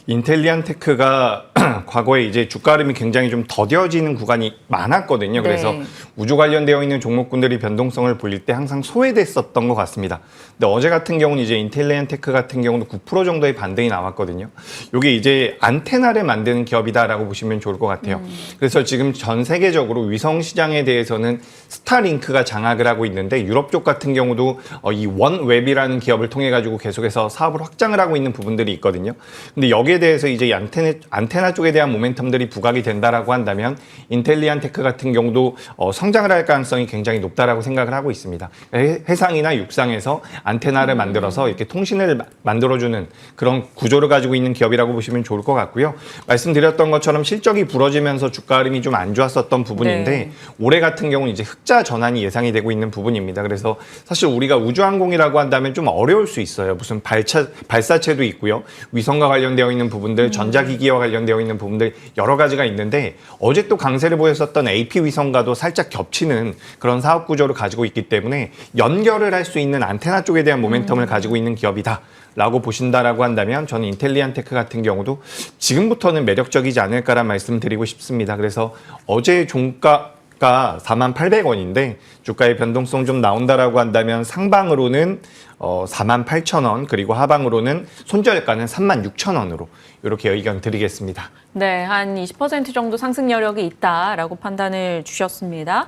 Speaker 5: 인텔리안테크가 과거에 이제 주가 흐름이 굉장히 좀 더뎌지는 구간이 많았거든요. 그래서
Speaker 1: 네.
Speaker 5: 우주 관련되어 있는 종목군들이 변동성을 보일 때 항상 소외됐었던 것 같습니다. 근데 어제 같은 경우는 이제 인텔리안테크 같은 경우도 9% 정도의 반등이 나왔거든요. 이게 이제 안테나를 만드는 기업이다라고 보시면 좋을 것 같아요. 그래서 지금 전 세계적으로 위성 시장에 대해서는 스타링크가 장악을 하고 있는데 유럽 쪽 같은 경우도 이 원웹이라는 기업을 통해 가지고 계속해서 사업을 확장을 하고 있는 부분들이 있거든요. 근데 여기에 대해서 이제 이 안테나 쪽에 대한 모멘텀들이 부각이 된다라고 한다면 인텔리안테크 같은 경우도 성장을 할 가능성이 굉장히 높다라고 생각을 하고 있습니다. 해상이나 육상에서 안테나를 만들어서 이렇게 통신을 만들어주는 그런 구조를 가지고 있는 기업이라고 보시면 좋을 것 같고요. 말씀드렸던 것처럼 실적이 부러지면서 주가 흐름이 좀 안 좋았었던 부분인데
Speaker 1: 네.
Speaker 5: 올해 같은 경우는 이제 흑자 전환이 예상이 되고 있는 부분입니다. 그래서 사실 우리가 우주항공이라고 한다면 좀 어려울 수 있어요. 무슨 발사체도 있고요. 위성과 관련되어 있는 부분들, 전자기기와 관련되어 있는 부분들 여러 가지가 있는데 어제 또 강세를 보였었던 AP 위성과도 살짝 겹치는 그런 사업 구조를 가지고 있기 때문에 연결을 할 수 있는 안테나 쪽에 대한 모멘텀을 가지고 있는 기업이다. 라고 보신다라고 한다면 저는 인텔리안테크 같은 경우도 지금부터는 매력적이지 않을까라는 말씀 드리고 싶습니다. 그래서 어제 종가가 48,000원인데 주가의 변동성 좀 나온다라고 한다면 상방으로는 48,000원 그리고 하방으로는 손절가는 36,000원으로 이렇게 의견 드리겠습니다.
Speaker 1: 네, 한 20% 정도 상승 여력이 있다라고 판단을 주셨습니다.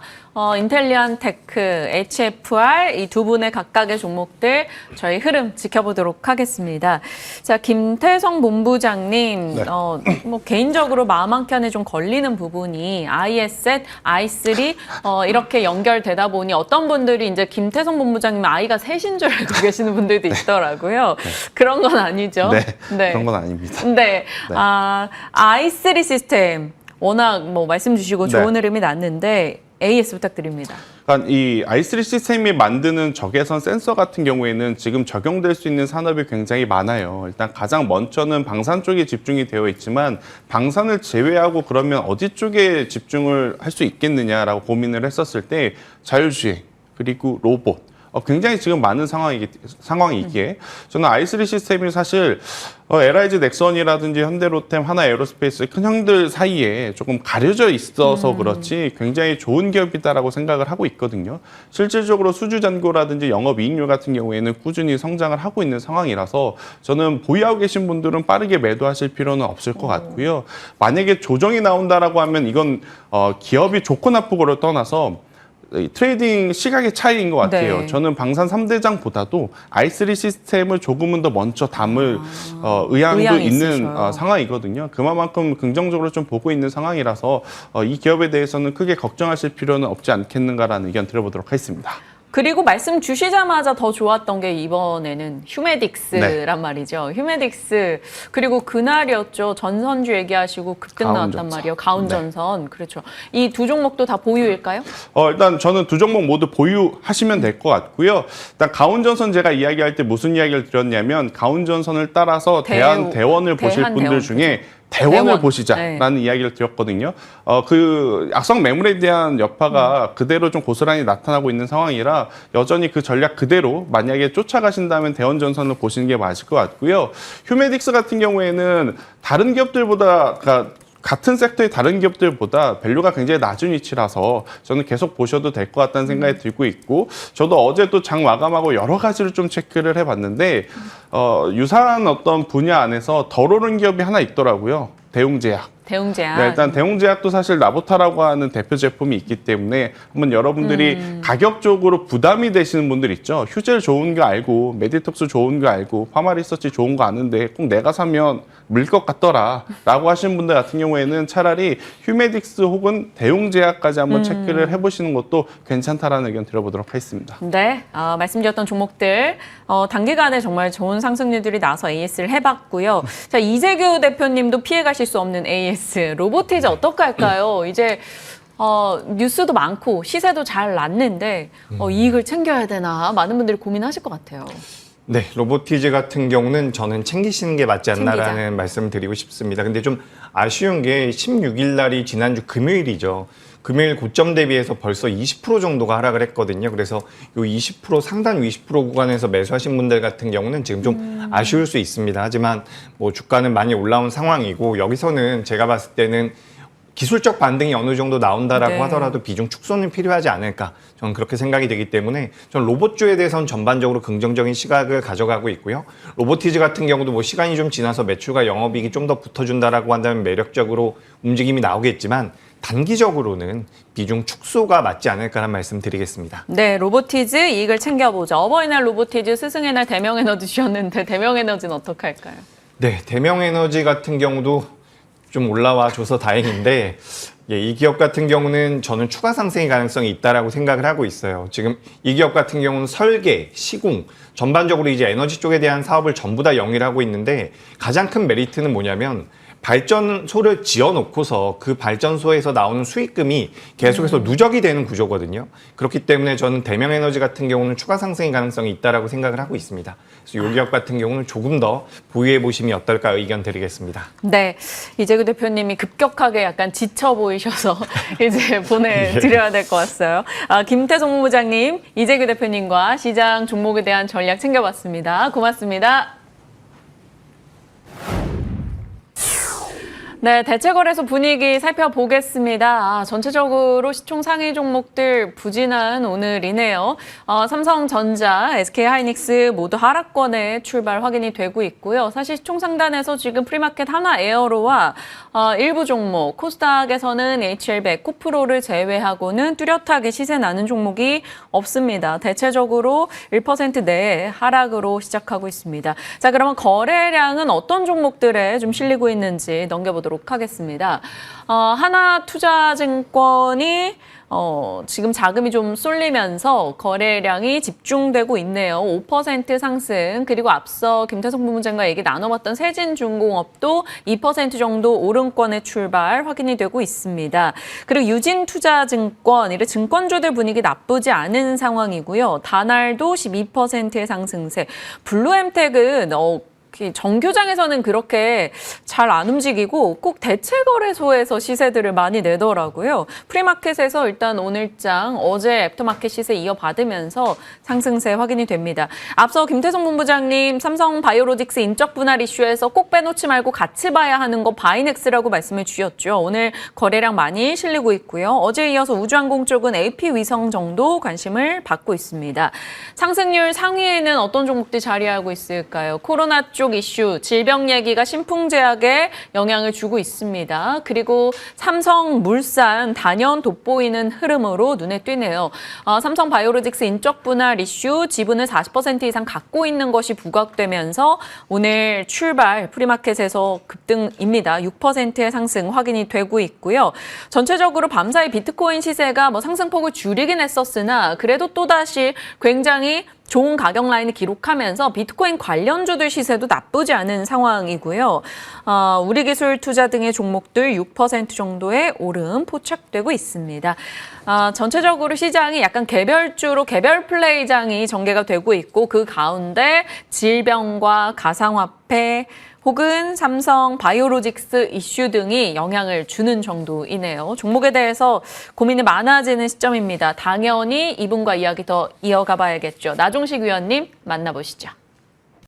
Speaker 1: 인텔리안테크, HFR 이 두 분의 각각의 종목들 저희 흐름 지켜보도록 하겠습니다. 자, 김태성 본부장님,
Speaker 4: 네.
Speaker 1: 뭐 개인적으로 마음 한켠에 좀 걸리는 부분이 i-asset, i3 이렇게 연결되다 보니 어떤 분들이 이제 김태성 본부장님 아이가 셋인 줄 알고 계시는 분들도 있더라고요. 그런 건 아니죠?
Speaker 4: 네, 그런 건 아닙니다.
Speaker 1: 네. i3 시스템 워낙 뭐 말씀 주시고 좋은
Speaker 4: 네.
Speaker 1: 흐름이 났는데 AS 부탁드립니다.
Speaker 4: 그러니까 이 i3 시스템이 만드는 적외선 센서 같은 경우에는 지금 적용될 수 있는 산업이 굉장히 많아요. 일단 가장 먼저는 방산 쪽에 집중이 되어 있지만 방산을 제외하고 그러면 어디 쪽에 집중을 할 수 있겠느냐라고 고민을 했었을 때 자율주행 그리고 로봇 굉장히 지금 많은 상황이기에 저는 i3 시스템이 사실 LIG 넥선이라든지 현대로템, 하나에어로스페이스 큰 형들 사이에 조금 가려져 있어서 그렇지 굉장히 좋은 기업이다라고 생각을 하고 있거든요. 실질적으로 수주잔고라든지 영업이익률 같은 경우에는 꾸준히 성장을 하고 있는 상황이라서 저는 보유하고 계신 분들은 빠르게 매도하실 필요는 없을 것 같고요. 만약에 조정이 나온다라고 하면 이건 기업이 좋고 나쁘고를 떠나서 트레이딩 시각의 차이인 것 같아요.
Speaker 1: 네.
Speaker 4: 저는 방산 3대장보다도 i3 시스템을 조금은 더 먼저 담을 의향도
Speaker 1: 의향이
Speaker 4: 있는
Speaker 1: 있으셔요.
Speaker 4: 상황이거든요. 그만큼 긍정적으로 좀 보고 있는 상황이라서 이 기업에 대해서는 크게 걱정하실 필요는 없지 않겠는가라는 의견 드려보도록 하겠습니다.
Speaker 1: 그리고 말씀 주시자마자 더 좋았던 게 이번에는 휴메딕스란
Speaker 4: 네.
Speaker 1: 말이죠. 휴메딕스 그리고 그날이었죠. 전선주 얘기하시고 급등 나왔단
Speaker 4: 가온전선.
Speaker 1: 말이에요. 가온전선. 그렇죠. 이 두 종목도 다 보유일까요?
Speaker 4: 일단 저는 두 종목 모두 보유하시면 될 것 같고요. 일단 가온전선 제가 이야기할 때 무슨 이야기를 드렸냐면 가온전선을 따라서 대원을 보실 분들
Speaker 1: 대원,
Speaker 4: 중에 대원을
Speaker 1: 대원.
Speaker 4: 보시자라는 이야기를 드렸거든요. 그 악성 매물에 대한 여파가 그대로 좀 고스란히 나타나고 있는 상황이라 여전히 그 전략 그대로 만약에 쫓아가신다면 대원 전선을 보시는 게 맞을 것 같고요. 휴메딕스 같은 경우에는 다른 기업들보다 같은 섹터의 다른 기업들보다 밸류가 굉장히 낮은 위치라서 저는 계속 보셔도 될 것 같다는 생각이 들고 있고 저도 어제 또 장 마감하고 여러 가지를 좀 체크를 해봤는데 유사한 어떤 분야 안에서 덜 오른 기업이 하나 있더라고요. 대웅제약.
Speaker 1: 대웅제약.
Speaker 4: 네, 일단 대웅제약도 사실 라보타라고 하는 대표 제품이 있기 때문에 한번 여러분들이 가격적으로 부담이 되시는 분들 있죠. 휴젤 좋은 거 알고 메디톡스 좋은 거 알고 파마리서치 좋은 거 아는데 꼭 내가 사면 물 것 같더라 라고 하시는 분들 같은 경우에는 차라리 휴메딕스 혹은 대웅제약까지 한번 체크를 해보시는 것도 괜찮다라는 의견 드려보도록 하겠습니다.
Speaker 1: 네, 말씀드렸던 종목들 단기간에 정말 좋은 상승률들이 나서 AS를 해봤고요. 자, 이재규 대표님도 피해가실 수 없는 AS 로보티즈 어떻게 할까요? 이제 뉴스도 많고 시세도 잘 났는데 이익을 챙겨야 되나 많은 분들이 고민하실 것 같아요.
Speaker 5: 네, 로보티즈 같은 경우는 저는 챙기시는 게 맞지 않나라는
Speaker 1: 챙기자.
Speaker 5: 말씀을 드리고 싶습니다. 근데 좀 아쉬운 게 16일 날이 지난주 금요일이죠. 금요일 고점 대비해서 벌써 20% 정도가 하락을 했거든요. 그래서 요 20% 상단 20% 구간에서 매수하신 분들 같은 경우는 지금 좀 아쉬울 수 있습니다. 하지만 뭐 주가는 많이 올라온 상황이고 여기서는 제가 봤을 때는 기술적 반등이 어느 정도 나온다라고
Speaker 1: 네.
Speaker 5: 하더라도 비중 축소는 필요하지 않을까 저는 그렇게 생각이 되기 때문에 저는 로봇주에 대해서는 전반적으로 긍정적인 시각을 가져가고 있고요. 로보티즈 같은 경우도 뭐 시간이 좀 지나서 매출과 영업이익이 좀 더 붙어준다라고 한다면 매력적으로 움직임이 나오겠지만 단기적으로는 비중 축소가 맞지 않을까라는 말씀 드리겠습니다.
Speaker 1: 네, 로보티즈 이익을 챙겨보자. 어버이날 로보티즈, 스승의 날 대명에너지 주셨는데 대명에너지는 어떻게 할까요?
Speaker 5: 네, 대명에너지 같은 경우도 좀 올라와 줘서 다행인데 이 기업 같은 경우는 저는 추가 상승의 가능성이 있다라고 생각을 하고 있어요. 지금 이 기업 같은 경우는 설계, 시공, 전반적으로 이제 에너지 쪽에 대한 사업을 전부 다 영위를 하고 있는데 가장 큰 메리트는 뭐냐면 발전소를 지어놓고서 그 발전소에서 나오는 수익금이 계속해서 누적이 되는 구조거든요. 그렇기 때문에 저는 대명에너지 같은 경우는 추가 상승의 가능성이 있다라고 생각을 하고 있습니다. 그래서 이 기업 같은 경우는 조금 더 보유해 보심이 어떨까 의견 드리겠습니다.
Speaker 1: 네, 이재규 대표님이 급격하게 약간 지쳐 보이셔서 이제 보내드려야 될 것 같아요. 김태성 본부장님, 이재규 대표님과 시장 종목에 대한 전략 챙겨봤습니다. 고맙습니다. 네, 대체거래소 분위기 살펴보겠습니다. 전체적으로 시총 상위 종목들 부진한 오늘이네요. 삼성전자, SK하이닉스 모두 하락권에 출발 확인이 되고 있고요. 사실 시총 상단에서 지금 프리마켓 하나에어로와 일부 종목, 코스닥에서는 HL백, 코프로를 제외하고는 뚜렷하게 시세 나는 종목이 없습니다. 대체적으로 1% 내에 하락으로 시작하고 있습니다. 자, 그러면 거래량은 어떤 종목들에 좀 실리고 있는지 넘겨보도록 하겠습니다. 하나투자증권이 지금 자금이 좀 쏠리면서 거래량이 집중되고 있네요. 5% 상승, 그리고 앞서 김태성 본부장과 얘기 나눠봤던 세진중공업도 2% 정도 오름권의 출발 확인이 되고 있습니다. 그리고 유진투자증권, 이래 증권주들 분위기 나쁘지 않은 상황이고요. 다날도 12%의 상승세. 블루엠텍은 정규장에서는 그렇게 잘 안 움직이고 꼭 대체거래소에서 시세들을 많이 내더라고요. 프리마켓에서 일단 오늘장 어제 애프터마켓 시세 이어받으면서 상승세 확인이 됩니다. 앞서 김태성 본부장님 삼성바이오로직스 인적 분할 이슈에서 꼭 빼놓지 말고 같이 봐야 하는 거 바이넥스라고 말씀을 주셨죠. 오늘 거래량 많이 실리고 있고요. 어제에 이어서 우주항공 쪽은 AP위성 정도 관심을 받고 있습니다. 상승률 상위에는 어떤 종목들이 자리하고 있을까요? 코로나 쪽 이슈, 질병 얘기가 신풍제약에 영향을 주고 있습니다. 그리고 삼성물산 단연 돋보이는 흐름으로 눈에 띄네요. 삼성바이오로직스 인적 분할 이슈, 지분을 40% 이상 갖고 있는 것이 부각되면서 오늘 출발 프리마켓에서 급등입니다. 6%의 상승 확인이 되고 있고요. 전체적으로 밤사이 비트코인 시세가 상승폭을 줄이긴 했었으나 그래도 또다시 굉장히 좋은 가격 라인을 기록하면서 비트코인 관련주들 시세도 나쁘지 않은 상황이고요. 우리기술투자 등의 종목들 6% 정도의 오름 포착되고 있습니다. 전체적으로 시장이 약간 개별주로 개별 플레이장이 전개가 되고 있고 그 가운데 질병과 가상화폐 혹은 삼성 바이오로직스 이슈 등이 영향을 주는 정도이네요. 종목에 대해서 고민이 많아지는 시점입니다. 당연히 이분과 이야기 더 이어가 봐야겠죠. 나종식 위원님 만나보시죠.